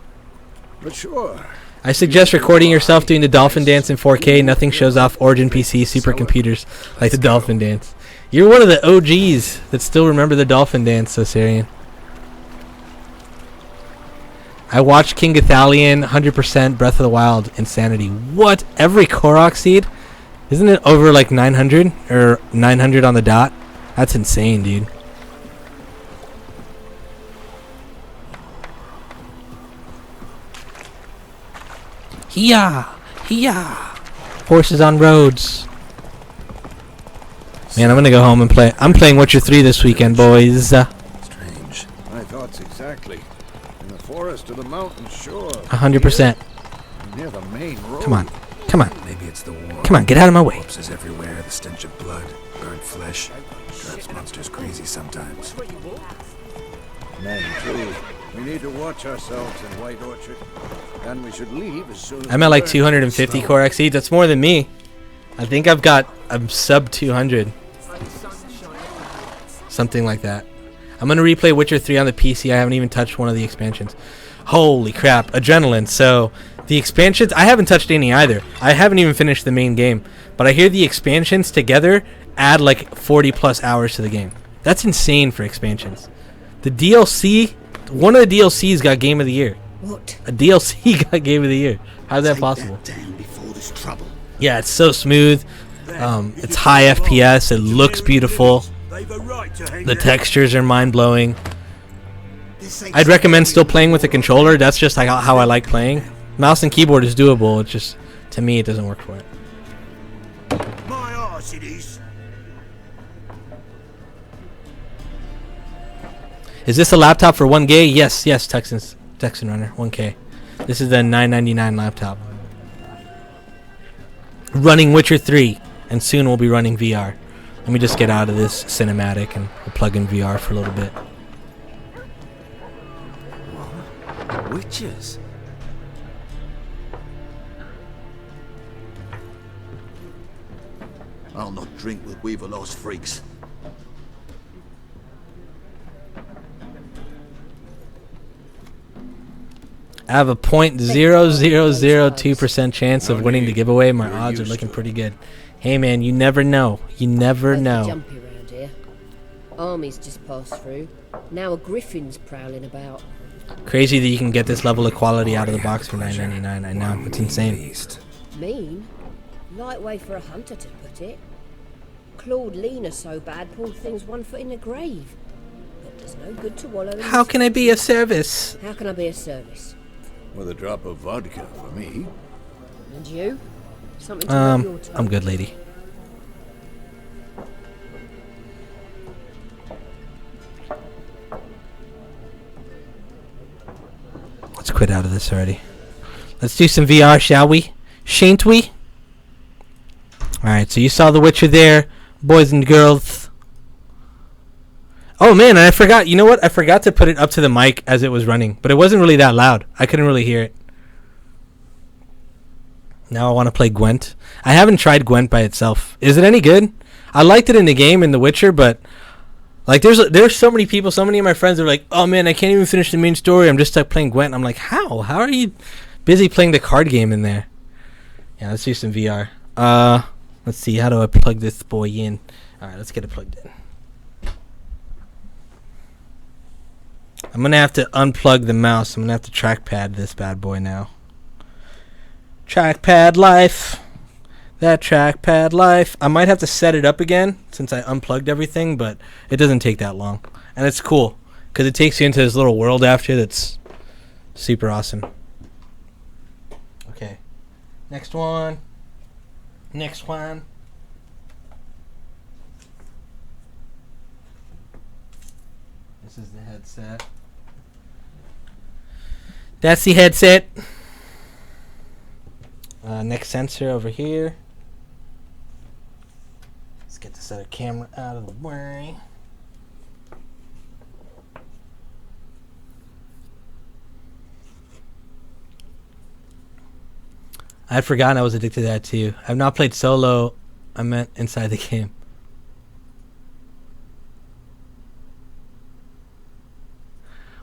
But sure. I suggest recording yourself doing the dolphin dance in 4K. Nothing shows off Origin PC supercomputers like the dolphin dance. You're one of the OGs that still remember the dolphin dance, Osirian. I watched King Gathalion 100% Breath of the Wild Insanity. What? Every Korok seed? Isn't it over like 900 or 900 on the dot? That's insane, dude. Hiya! Horses on roads. Man, I'm gonna go home and play. I'm playing Witcher 3 this weekend, boys. Strange. My thoughts exactly. In the forest or the mountain, sure. 100%. Near the main road. Come on. Come on. Maybe it's the war. Come on, get out of my way. Corpses everywhere, the stench of blood, burnt flesh. Drives monsters crazy sometimes. Men, too. We need to watch ourselves in White Orchard. And we should leave as soon as I'm at like we 250 Korok seeds. That's more than me. I think I'm sub 200. Something like that. I'm gonna replay Witcher 3 on the PC. I haven't even touched one of the expansions. Holy crap. Adrenaline. So the expansions, I haven't touched any either. I haven't even finished the main game. But I hear the expansions together add like 40 plus hours to the game. That's insane for expansions. The DLC, one of the DLCs got Game of the Year. What? A DLC got Game of the Year. How's that possible? Down before this trouble. Yeah, it's so smooth. It's high FPS. It looks beautiful. They've a right to hang The there. textures are mind-blowing. I'd recommend still playing with a controller. That's just like how I like playing. Mouse and keyboard is doable. It's just, to me, it doesn't work for it. My arse it is. Is this a laptop for 1K? Yes, Texan Runner, 1K. This is the $9.99 laptop. Running Witcher 3, and soon we'll be running VR. Let me just get out of this cinematic and we'll plug in VR for a little bit. Witches? I'll not drink with Weaverlaw's freaks. I have a 0.0002% chance of winning the giveaway. My odds are looking pretty good. Hey man, you never know. You never know. Jumpy round here. Armies just passed through. Now a griffin's prowling about. Crazy that you can get this level of quality out of the box for $9.99. I know, it's insane. Mean? Light way for a hunter to put it. Clawed Lena so bad, poor thing's 1 foot in the grave. But there's no good to wallow in. How can I be of service? How can I be of service? With a drop of vodka for me. And you? Something to your time? I'm good, lady. Let's quit out of this already. Let's do some VR, shall we? Shan't we? Alright, so you saw The Witcher there, boys and girls. Oh man, I forgot. You know what? I forgot to put it up to the mic as it was running, but it wasn't really that loud. I couldn't really hear it. Now I want to play Gwent. I haven't tried Gwent by itself. Is it any good? I liked it in the game in The Witcher, but like there's so many people, so many of my friends are like, "Oh man, I can't even finish the main story. I'm just stuck playing Gwent." I'm like, "How? How are you busy playing the card game in there?" Yeah, let's do some VR. Let's see. How do I plug this boy in? All right, let's get it plugged in. I'm gonna have to unplug the mouse. I'm gonna have to trackpad this bad boy now. Trackpad life. That trackpad life. I might have to set it up again since I unplugged everything, but it doesn't take that long. And it's cool because it takes you into this little world after that's super awesome. Okay. Next one. Next one. This is the headset. That's the headset. Next sensor over here. Let's get this other camera out of the way. I had forgotten I was addicted to that too. I've not played solo. I meant inside the game.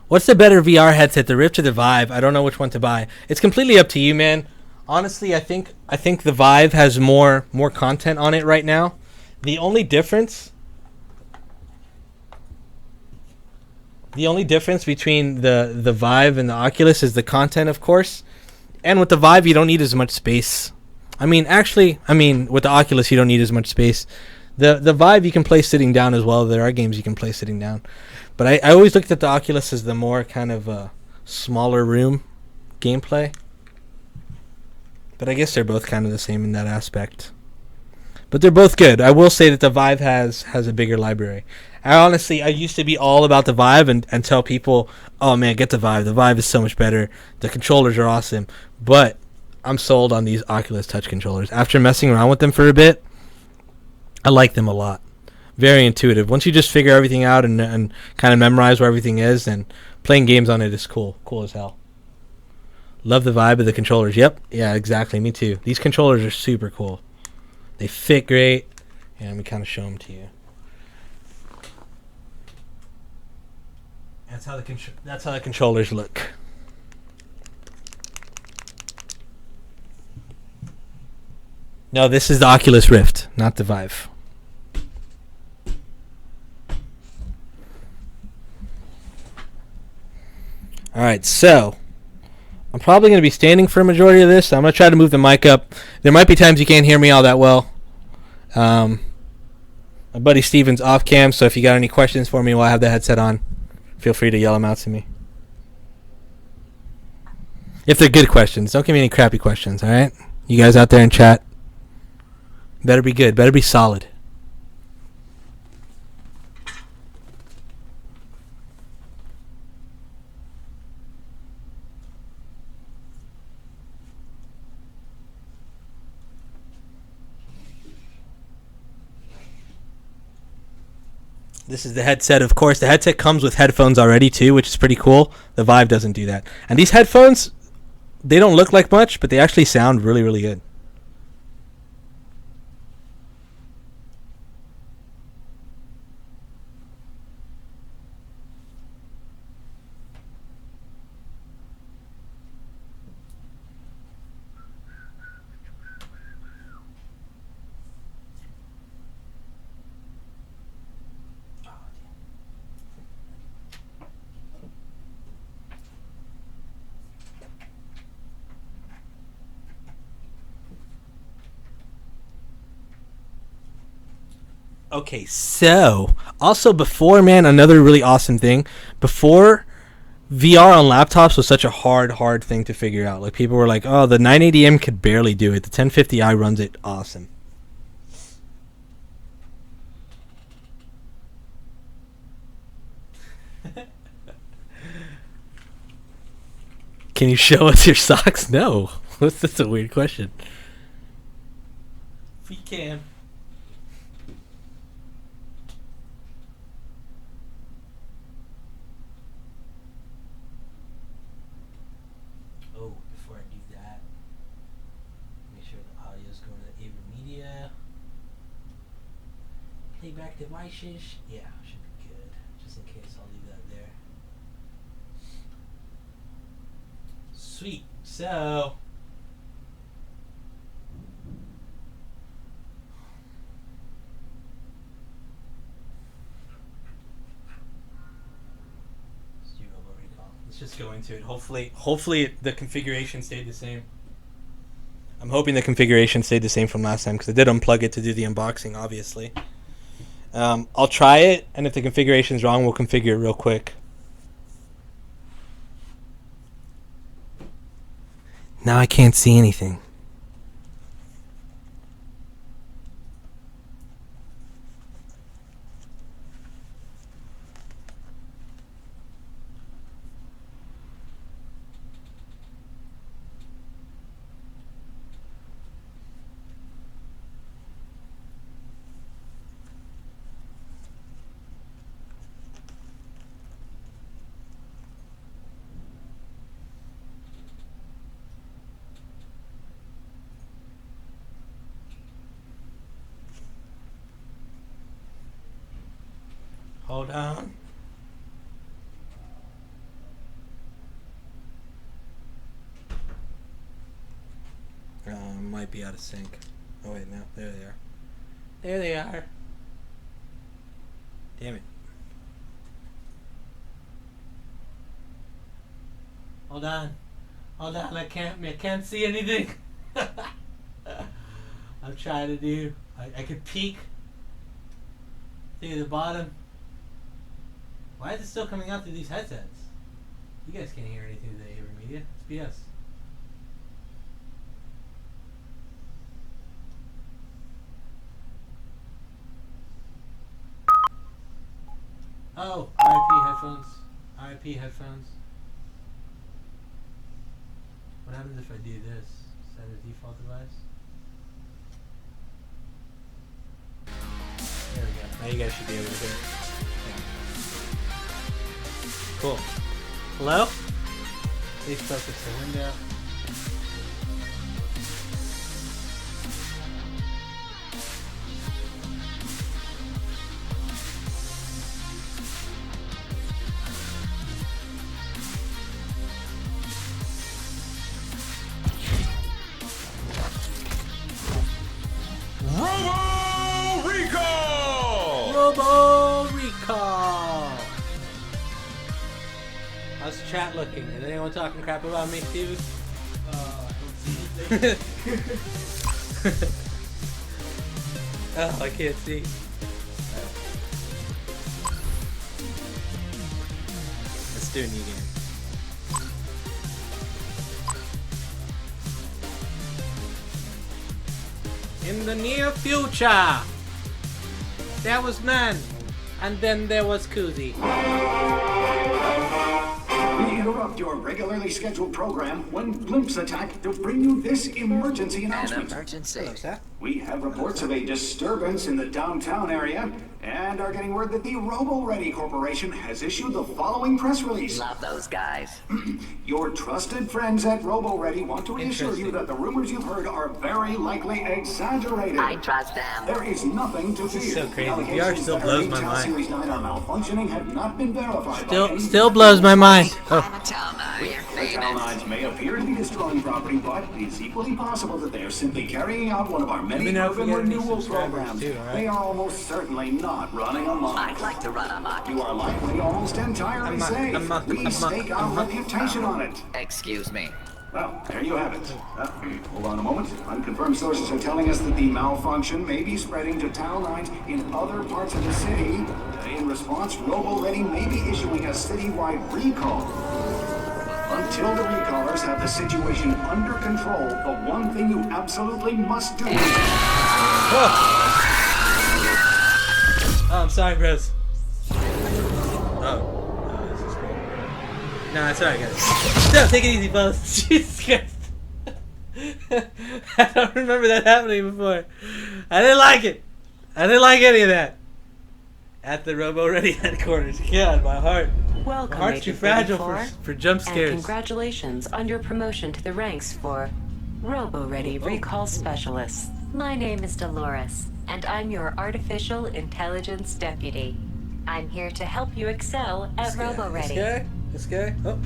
What's the better VR headset, the Rift or the Vive? I don't know which one to buy. It's completely up to you, man. Honestly, I think the Vive has more content on it right now. The only difference between the Vive and the Oculus is the content, of course. And with the Vive, you don't need as much space. With the Oculus, you don't need as much space. The Vive, you can play sitting down as well. There are games you can play sitting down. But I always looked at the Oculus as the more kind of smaller room gameplay. But I guess they're both kind of the same in that aspect. But they're both good. I will say that the Vive has a bigger library. I used to be all about the Vive and tell people, oh man, get the Vive. The Vive is so much better. The controllers are awesome. But I'm sold on these Oculus Touch controllers. After messing around with them for a bit, I like them a lot. Very intuitive. Once you just figure everything out and kind of memorize where everything is, then playing games on it is cool. Cool as hell. Love the vibe of the controllers. Yep. Yeah, exactly. Me too. These controllers are super cool. They fit great. Yeah, let me kind of show them to you. That's how the controllers look. No, this is the Oculus Rift, not the Vive. Alright, so I'm probably going to be standing for a majority of this. So I'm going to try to move the mic up. There might be times you can't hear me all that well. My buddy Steven's off cam, so if you got any questions for me while I have the headset on, feel free to yell them out to me. If they're good questions. Don't give me any crappy questions, alright? You guys out there in chat, better be good. Better be solid. This is the headset, of course. The headset comes with headphones already, too, which is pretty cool. The Vive doesn't do that. And these headphones, they don't look like much, but they actually sound really, really good. Okay, so also before, man, another really awesome thing. Before, VR on laptops was such a hard thing to figure out. Like, people were like, oh, the 980M could barely do it. The 1050i runs it awesome. Can you show us your socks? No. That's a weird question. We can. Before I do that, make sure the audio is going to AverMedia. Playback devices, yeah, should be good. Just in case, I'll leave that there. Sweet. So, let's just go into it. Hopefully the configuration stayed the same. I'm hoping the configuration stayed the same from last time because I did unplug it to do the unboxing, obviously. I'll try it, and if the configuration's wrong, we'll configure it real quick. Now I can't see anything. Hold on. Might be out of sync. Oh wait, no, there they are. There they are. Damn it. Hold on. Hold on, I can't see anything. I'm trying to do. I could peek through the bottom. Why is it still coming out through these headsets? You guys can't hear anything through the AverMedia. It's BS. Oh, RIP headphones. RIP headphones. What happens if I do this? Set a default device? There we go. Now you guys should be able to hear it. Yeah. Cool. Hello? Please focus the window. How's the chat looking? Is anyone talking crap about me, Steve? I don't see anything. Oh, I can't see. Right. Let's do a new game. In the near future, there was man, and then there was Koozie. We interrupt your regularly scheduled program when blimps attack to bring you this emergency announcement. An emergency. Hello, sir. We have reports of a disturbance in the downtown area, and are getting word that the Robo-Ready Corporation has issued the following press release. Love those guys. Your trusted friends at Robo-Ready want to reassure you that the rumors you've heard are very likely exaggerated. I trust them. There is nothing to fear. This is so crazy. The VR still blows my mind. Series 9 are malfunctioning have not been verified by any Still blows my mind. Oh. We're The Talnides may appear to be destroying property, but it's equally possible that they are simply carrying out one of our many Let me know if urban we get any renewal subscribers programs. too, all right? They are almost certainly not running amok. I'd like to run amok. You are likely almost entirely safe. We stake our reputation on it. Excuse me. Well, there you have it. Hold on a moment. Unconfirmed sources are telling us that the malfunction may be spreading to town lines in other parts of the city. In response, Robo-Ready may be issuing a citywide recall. Until the recallers have the situation under control, the one thing you absolutely must do. Oh, I'm sorry, bros. Oh, this is cool. No, it's alright, guys. No, take it easy, fellas. Jesus Christ. I don't remember that happening before. I didn't like it. I didn't like any of that. At the Robo-Ready headquarters. God, my heart. Welcome, My heart's too Agent fragile 34, for jump scares. And congratulations on your promotion to the ranks for Robo-Ready Recall Specialist. My name is Dolores, and I'm your Artificial Intelligence Deputy. I'm here to help you excel at Robo-Ready. This guy? Oh.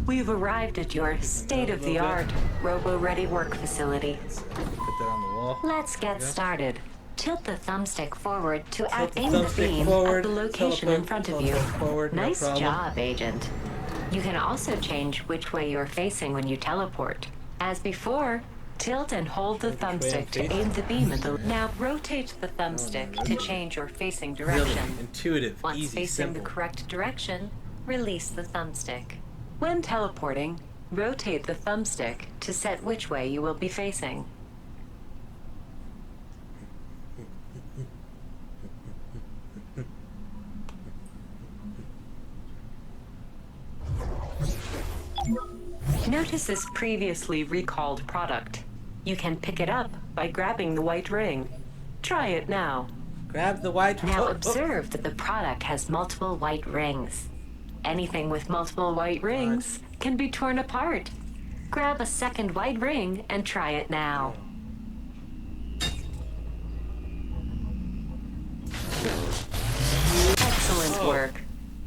We've arrived at your state-of-the-art Robo-Ready work facility. Put that on the wall. Let's get started. Tilt the thumbstick forward to Tilt the aim the thumbstick beam forward, at the location in front of you. Forward, no Nice problem. job, Agent. You can also change which way you're facing when you teleport. As before, tilt and hold the thumbstick to aim the beam at the... Now rotate the thumbstick to change your facing direction. Really intuitive, Once easy, facing simple. the correct direction, release the thumbstick. When teleporting, rotate the thumbstick to set which way you will be facing. Notice this previously recalled product. You can pick it up by grabbing the white ring. Try it now. Grab the white ring. Now observe that the product has multiple white rings. Anything with multiple white rings can be torn apart. Grab a second white ring and try it now. Excellent work.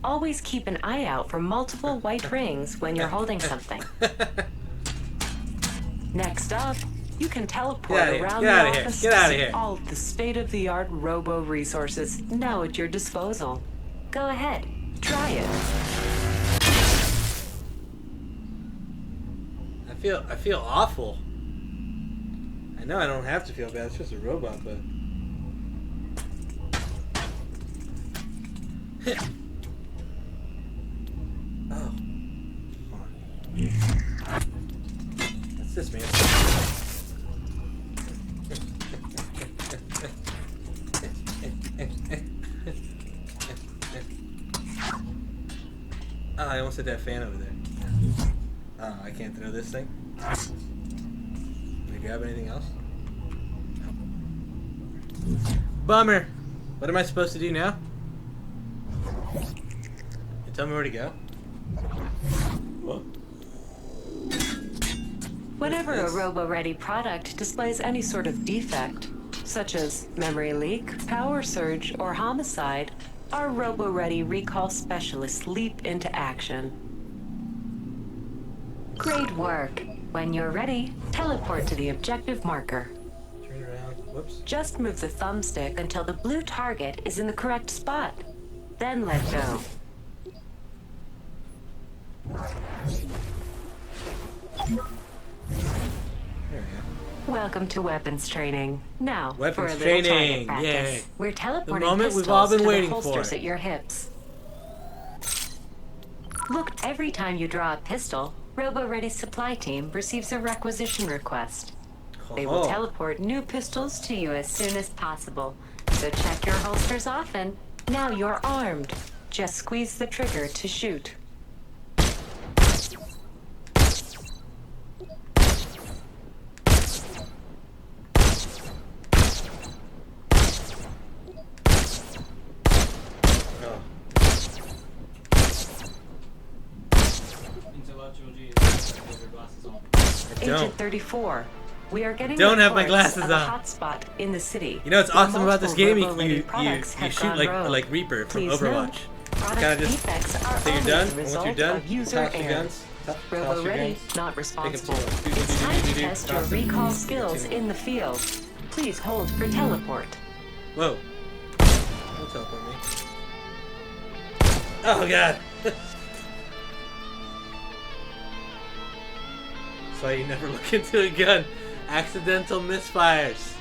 Always keep an eye out for multiple white rings when you're holding something. Next up, you can teleport around the office to see all the state-of-the-art robo resources now at your disposal. Go ahead, try it. I feel awful. I know I don't have to feel bad. It's just a robot, but. Oh. What's this, man? Oh, I almost hit that fan over there. Oh, I can't throw this thing. Can I grab anything else? No. Bummer. What am I supposed to do now? You tell me where to go? What? Whenever a Robo-Ready product displays any sort of defect, such as memory leak, power surge, or homicide, our Robo-Ready recall specialists leap into action. Great work. When you're ready, teleport to the objective marker. Turn around. Whoops. Just move the thumbstick until the blue target is in the correct spot. Then let go. Welcome to weapons training. Now, for a Weapons little training, target practice. yay. We're teleporting The moment we've pistols all been to waiting the for. holsters at your hips. Look, every time you draw a pistol, Robo-Ready's supply team receives a requisition request. They will teleport new pistols to you as soon as possible. So check your holsters often. Now you're armed. Just squeeze the trigger to shoot. Agent 34. We are getting Don't have my reports glasses of a on. hotspot in the city. You know what's where awesome about this multiple game? robo-ready You products have shoot gone rogue. like Reaper from Please Overwatch. note, product Kinda just defects are say you're only done, the and once result you're done, of user toss your error. guns. Toss your Robo-ready, guns. not Take 'em responsible. to- It's time to test your toss 'em. recall Take 'em skills to me. in the field. Please hold for teleport. Whoa. Don't teleport me. Oh god. That's why you never look into a gun. Accidental misfires.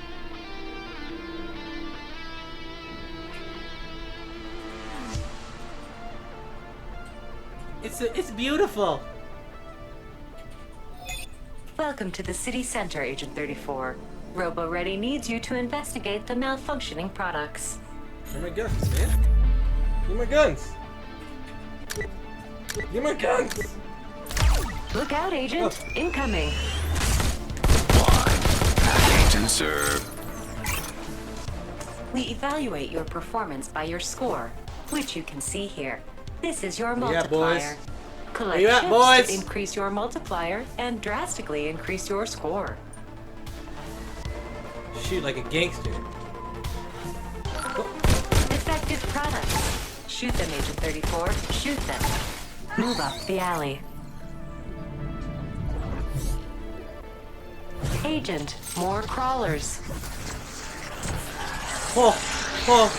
It's beautiful. Welcome to the city center, Agent 34. Robo-ready needs you to investigate the malfunctioning products. Where are my guns, man? Give me my guns. Give me my guns. Look out, Agent! Incoming! Agent, sir. We evaluate your performance by your score, which you can see here. This is your Where you at, multiplier. boys? Collect Where you at, chips boys? to increase your multiplier and drastically increase your score. Shoot like a gangster. Defective products. Shoot them, Agent 34. Shoot them. Move up the alley. Agent, more crawlers. Oh, oh.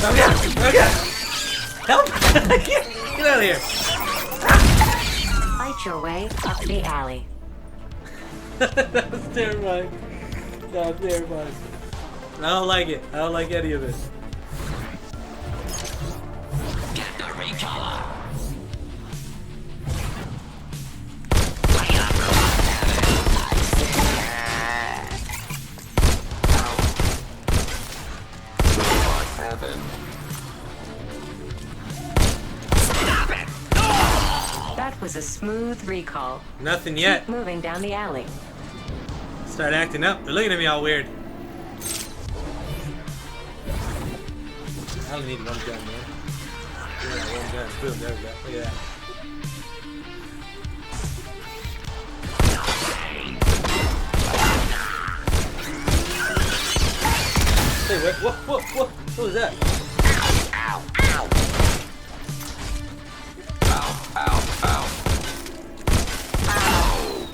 Oh god! Oh god! Help! Get out of here! Fight your way up the alley. That was terrifying. That was terrifying. I don't like it. I don't like any of it. Get the recaller. That was a smooth recall. Nothing yet. Keep moving down the alley. Start acting up. They're looking at me all weird. I only need one gun, man. Yeah, one gun. Boom, there we go. Look at that. Hey, what was that? Ow, ow. Ow, ow, ow. Ow.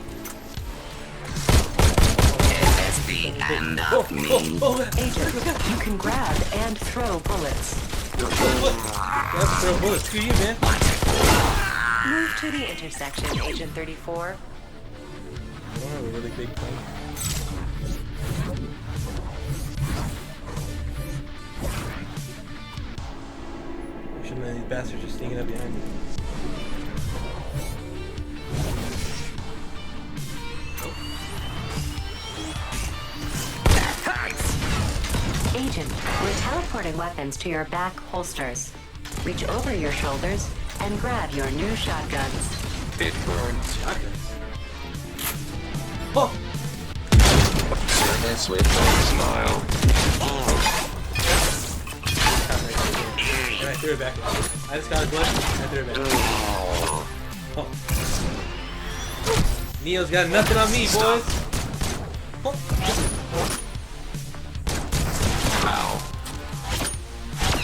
It is the end of me. Agent, you can grab and throw bullets. Let's throw bullets. Screw you, man. Move to the intersection, Agent 34. I don't have a really big plane. Shouldn't these bastards just sneaking up behind me? Agent, we're teleporting weapons to your back holsters. Reach over your shoulders and grab your new shotguns. It burns. Shotguns. Oh! Service with a smile. And I threw it back. I just got his blood. I threw it back. Oh. Neo's got nothing on me, boys. Oh. Ow.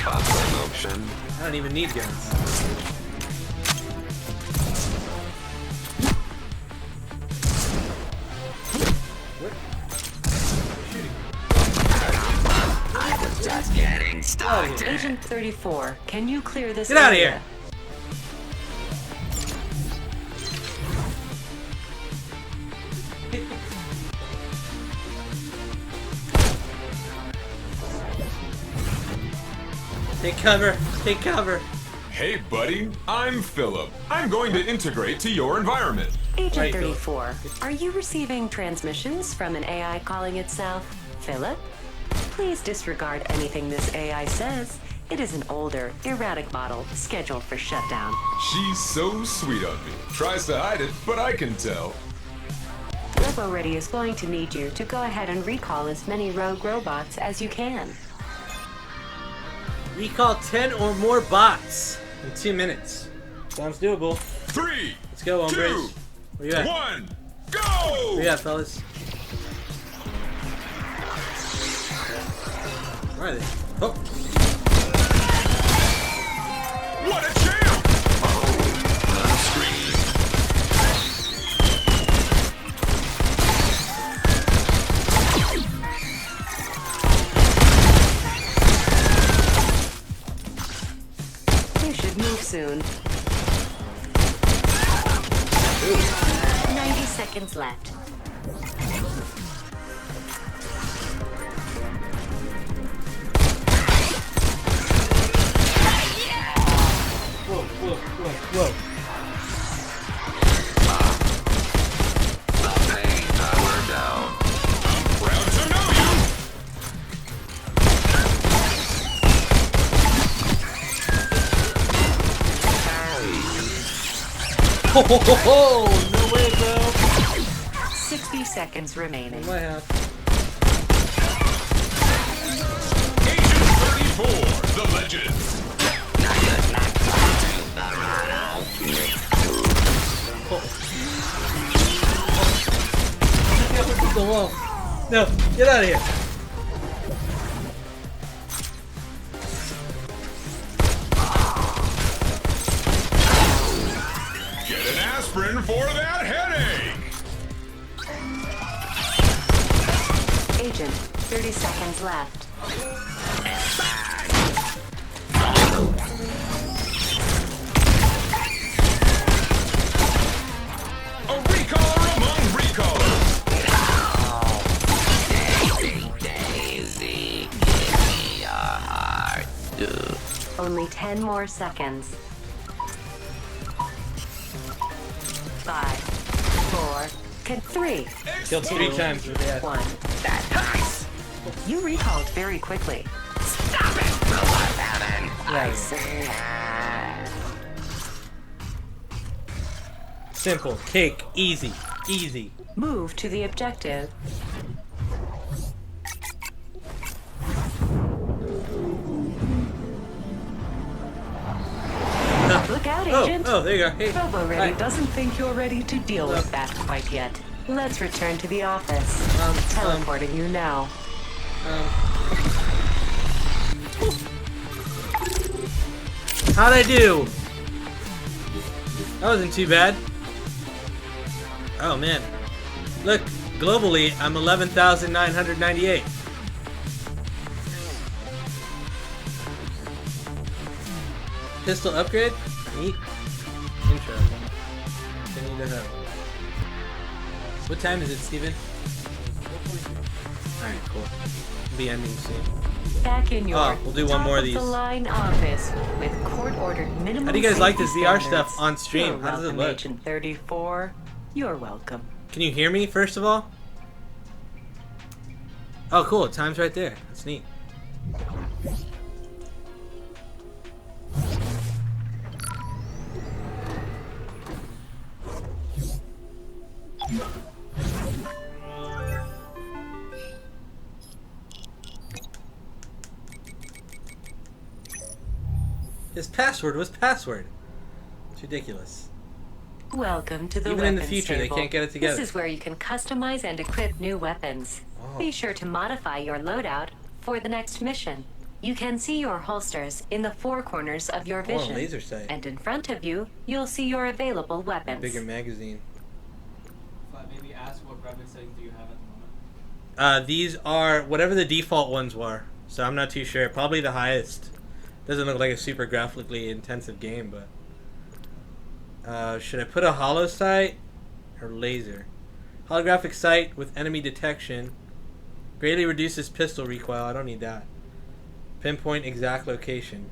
Pop motion. I don't even need guns. What? Shooting. I was just getting started. Agent 34, can you clear this Get out of area? here! Take cover! Take cover! Hey, buddy. I'm Philip. I'm going to integrate to your environment. Agent Right, 34, are you receiving transmissions from an AI calling itself Philip? Please disregard anything this AI says. It is an older, erratic model scheduled for shutdown. She's so sweet on me. Tries to hide it, but I can tell. RoboReady is going to need you to go ahead and recall as many rogue robots as you can. Recall 10 or more bots in 2 minutes. Sounds doable. 3, Let's go, hombres. 2, Where you at? 1, go! Where you at, fellas? Where are they? Oh. What a champ! On screen. You should move soon. 90 seconds left. Whoa, whoa, whoa, whoa. The pain power down. Proud to know you! Ho, ho, ho, ho! No way, bro. 60 seconds remaining. My half. Agent 34, the legend. The wall. No, get out of here. Get an aspirin for that headache! Agent, 30 seconds left. A recaller among recallers! Daisy, give me your heart. Only 10 more seconds. 5, 4, 3, Killed 3 times with that. 1. That hurts. You recalled very quickly. Stop it, Robot Heaven. I Yeah. say. Simple. Cake. Easy. Easy. Move to the objective. Look out, Agent. Oh, there you go. Hey. RoboReady Hi. doesn't think you're ready to deal with that quite yet. Let's return to the office. Teleporting you now. How'd I do? That wasn't too bad. Oh man. Look, globally, I'm 11,998. Pistol upgrade? Neat. Intro. Continue to have. What time is it, Steven? Alright, cool. Be ending soon. Back in your We'll do one more of these. top-of-the-line office with court-ordered minimum. How do you guys like this safety VR standards. stuff on stream? You're How does it welcome, look? Agent 34. You're welcome. Can you hear me, first of all? Oh, cool. Time's right there. That's neat. His password was password. It's ridiculous. Welcome to the Even in the weapons future, they table. can't get it together. This is where you can customize and equip new weapons. Oh. Be sure to modify your loadout for the next mission. You can see your holsters in the 4 corners of your vision. laser sight. And in front of you, you'll see your available weapons. Bigger magazine. Maybe ask what weapon settings do you have at the moment? These are whatever the default ones were. So I'm not too sure. Probably the highest. Doesn't look like a super graphically intensive game, but should I put a holo sight or laser? Holographic sight with enemy detection greatly reduces pistol recoil. I don't need that. Pinpoint exact location.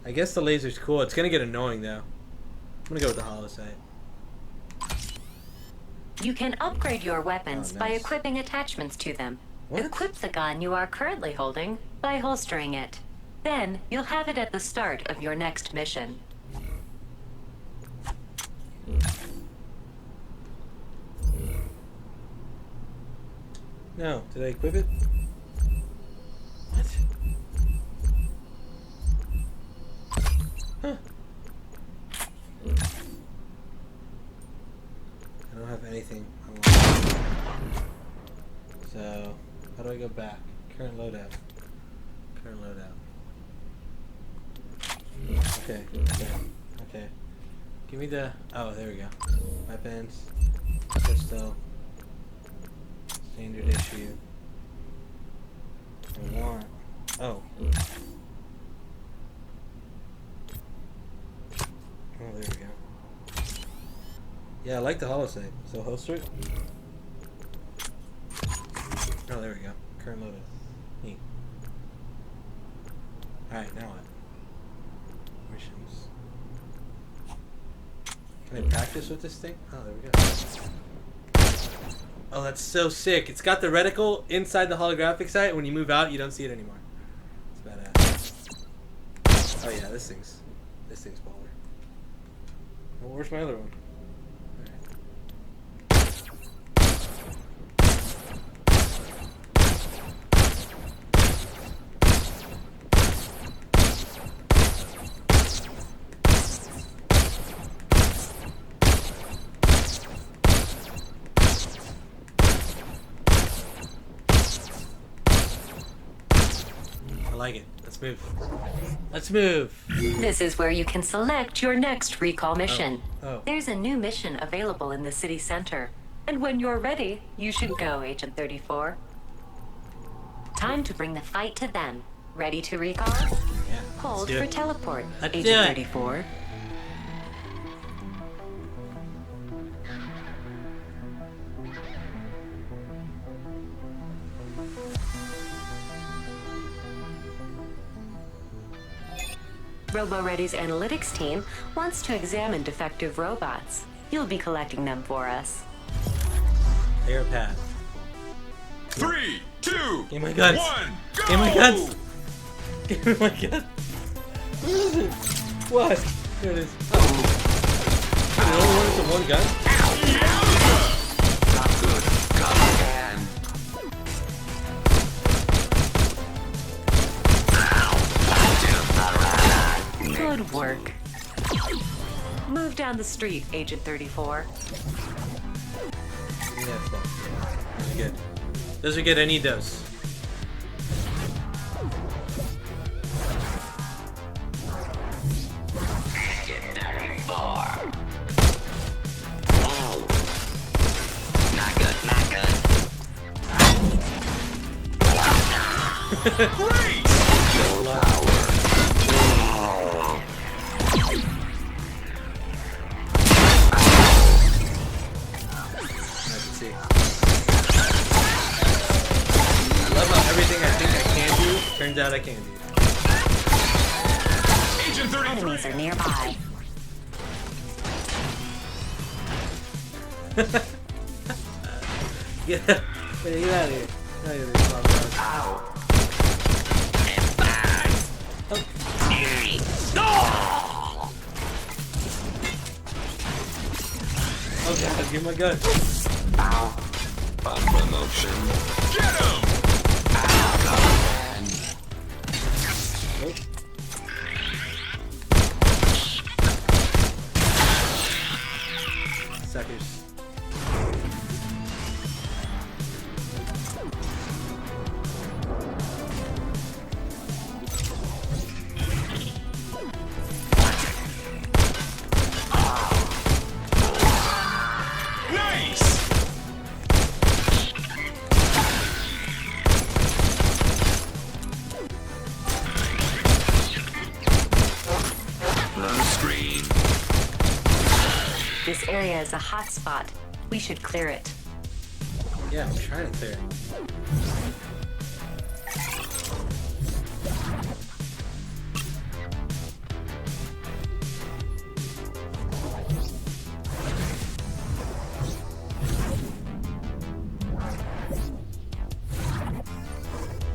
I guess the laser's cool. It's gonna get annoying though. I'm gonna go with the holo sight. You can upgrade your weapons by nice. equipping attachments to them. What? Equip the gun you are currently holding by holstering it. Then, you'll have it at the start of your next mission. No. Did I equip it? What? Huh. I don't have anything. So, how do I go back? Current loadout. Current loadout. Okay. Okay. Give me the... Oh, there we go. Weapons. Pistol. Standard issue. I want... Oh. Oh, there we go. Yeah, I like the holosight. So, holster it. Oh, there we go. Current loadout. Neat. Alright, now what? Missions. Can I practice with this thing? Oh, there we go. Oh, that's so sick. It's got the reticle inside the holographic sight. When you move out, you don't see it anymore. It's badass. Oh yeah, this thing's baller. Well, where's my other one? I like it. Let's move. Let's move. This is where you can select your next recall mission. Oh. There's a new mission available in the city center. And when you're ready, you should go, Agent 34. Time to bring the fight to them. Ready to recall? Yeah. Hold for teleport, Let's do Agent it. 34. RoboReady's analytics team wants to examine defective robots. You'll be collecting them for us. Air path. 3, 2, Give me my guns. 1, go! Give me my guns. Give me my guns. Where is it? What? There it is. Oh. The only one with the one gun? Good work. Move down the street, Agent 34. Yeah, stuff. Yeah. Those are good. Those are good. I need those. Great! Turns out I can do. Agent 33. Enemies are nearby. Get out of here. Get out of here. Oh god, give my gun. Promotion. Get him! Nope. Suckers. Nice! Screen. This area is a hot spot. We should clear it. Yeah, I'm trying to clear it.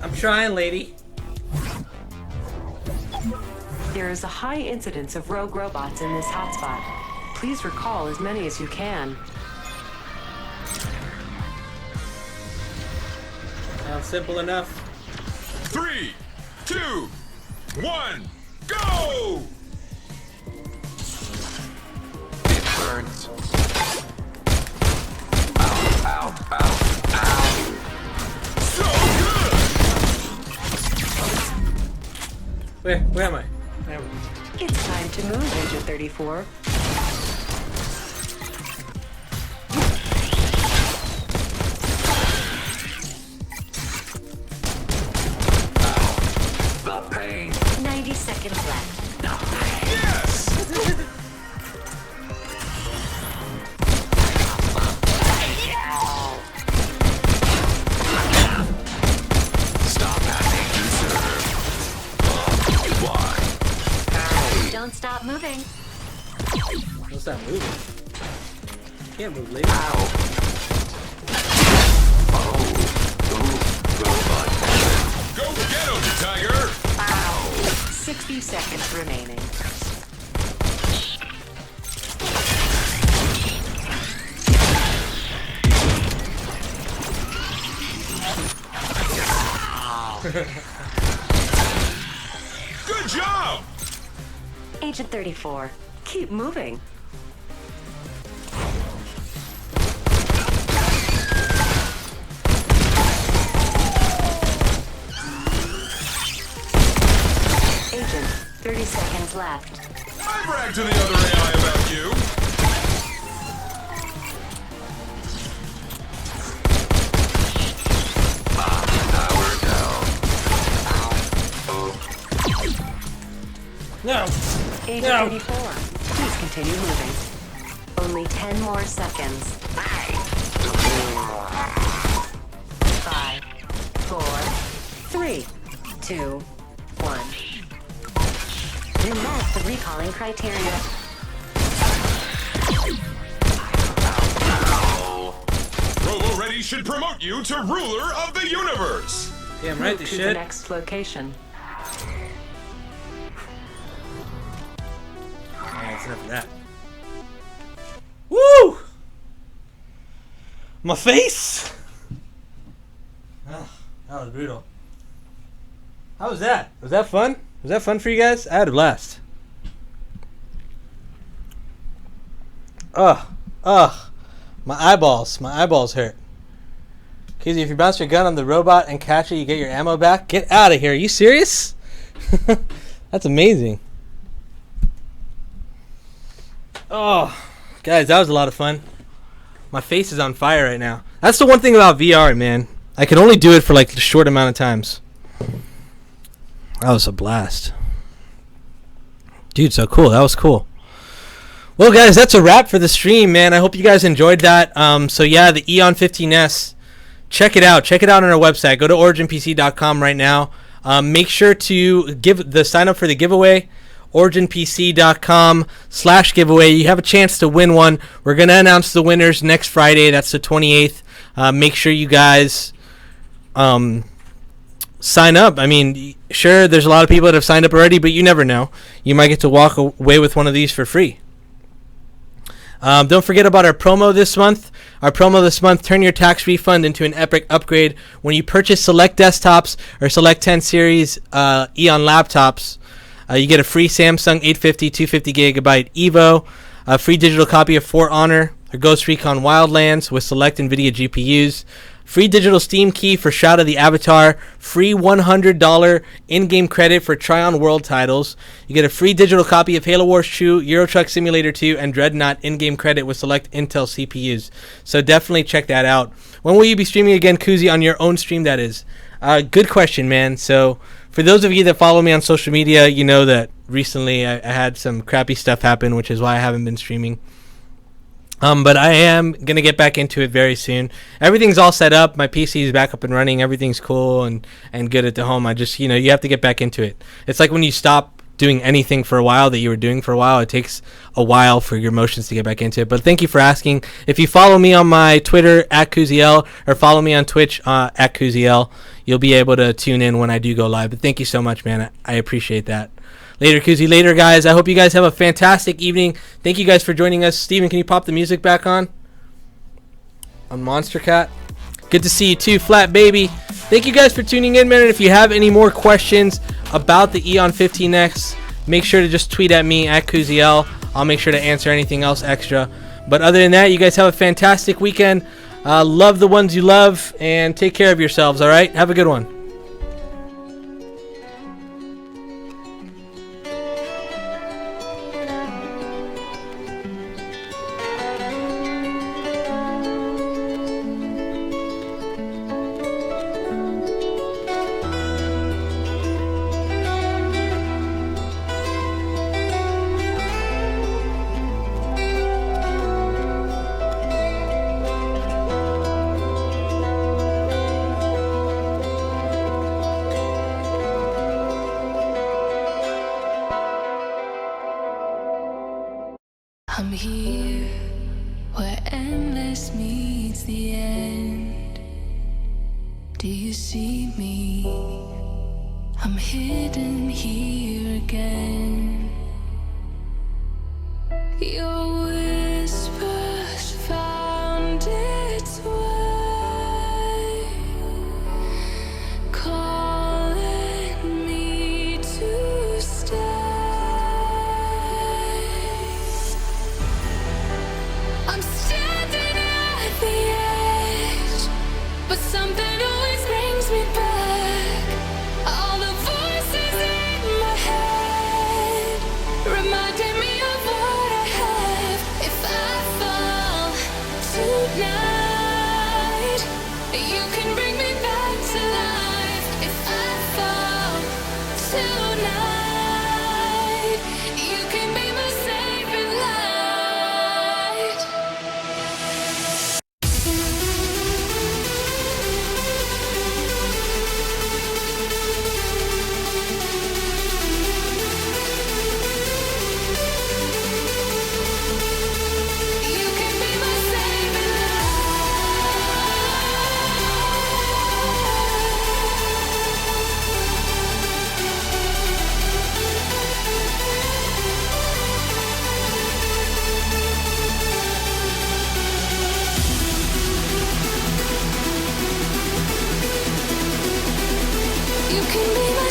I'm trying, lady. There is a high incidence of rogue robots in this hotspot. Please recall as many as you can. simple enough. 3, 2, 1, go! It burns. Ow, ow, ow, ow. So good! Where am I? It's time to move, Agent 34. The pain. 90 seconds left. Yes! Stop having to serve. Why? Don't stop moving. What's that moving? Can't move, lady. Go get him, Tiger! 60 seconds remaining. Good job! Agent 34, keep moving. Agent, 30 seconds left. I bragged to the other AI about you. No. Agent No. 34, please continue moving. Only 10 more seconds. 5, 4, 3, 2, 1. You met the recalling criteria. Robo Ready should promote you to ruler of the universe. Damn right Move they to the should. next location. That's enough of that. Woo! My face! Oh, that was brutal. How was that? Was that fun? Was that fun for you guys? I had a blast. Ugh. My eyeballs hurt. Kizzy, if you bounce your gun on the robot and catch it, you get your ammo back? Get out of here. Are you serious? That's amazing. Oh, guys, that was a lot of fun. My face is on fire right now. That's the one thing about VR, man. I can only do it for like a short amount of times. That was a blast. Dude, so cool. That was cool. Well, guys, that's a wrap for the stream, man. I hope you guys enjoyed that. So, yeah, the EON15-S. Check it out. Check it out on our website. Go to originpc.com right now. Make sure to sign up for the giveaway. originpc.com/giveaway. You have a chance to win one. We're going to announce the winners next Friday. That's the 28th. Make sure you guys sign up. I mean, sure, there's a lot of people that have signed up already, but you never know. You might get to walk away with one of these for free. Don't forget about our promo this month. Our promo this month, turn your tax refund into an epic upgrade. When you purchase select desktops or select 10 series Eon laptops, you get a free Samsung 850, 250 gigabyte Evo, a free digital copy of For Honor or Ghost Recon Wildlands with select NVIDIA GPUs, free digital Steam key for Shroud of the Avatar, free $100 in-game credit for Tryon World titles. You get a free digital copy of Halo Wars 2, Euro Truck Simulator 2, and Dreadnought in-game credit with select Intel CPUs. So definitely check that out. When will you be streaming again, Kuzi, on your own stream, that is? Good question, man. So for those of you that follow me on social media, you know that recently I had some crappy stuff happen, which is why I haven't been streaming. But I am going to get back into it very soon. Everything's all set up. My PC is back up and running. Everything's cool and good at the home. I just, you have to get back into it. It's like when you stop doing anything for a while that you were doing for a while, it takes a while for your motions to get back into it. But thank you for asking. If you follow me on my Twitter @Kuziel or follow me on Twitch @Kuziel, you'll be able to tune in when I do go live. But thank you so much, man. I appreciate that. Later, Kuzi. Later, guys. I hope you guys have a fantastic evening. Thank you guys for joining us. Steven, can you pop the music back on Monster Cat? Good to see you too, Flat Baby. Thank you guys for tuning in, man. And if you have any more questions about the EON15-S, make sure to just tweet at me at Kuziel. I'll make sure to answer anything else extra. But other than that, you guys have a fantastic weekend. Love the ones you love, and take care of yourselves, all right? Have a good one. I'm here where endless meets the end. Do you see me? I'm hidden here again. Your whispers found its way, calling me to stay. I'm standing at the edge, but something always brings me back. All the voices in my head reminding me of what I have. If I fall tonight, you can bring me back to life. If I fall tonight, you can be my saving light. You can be my saving light. You can be my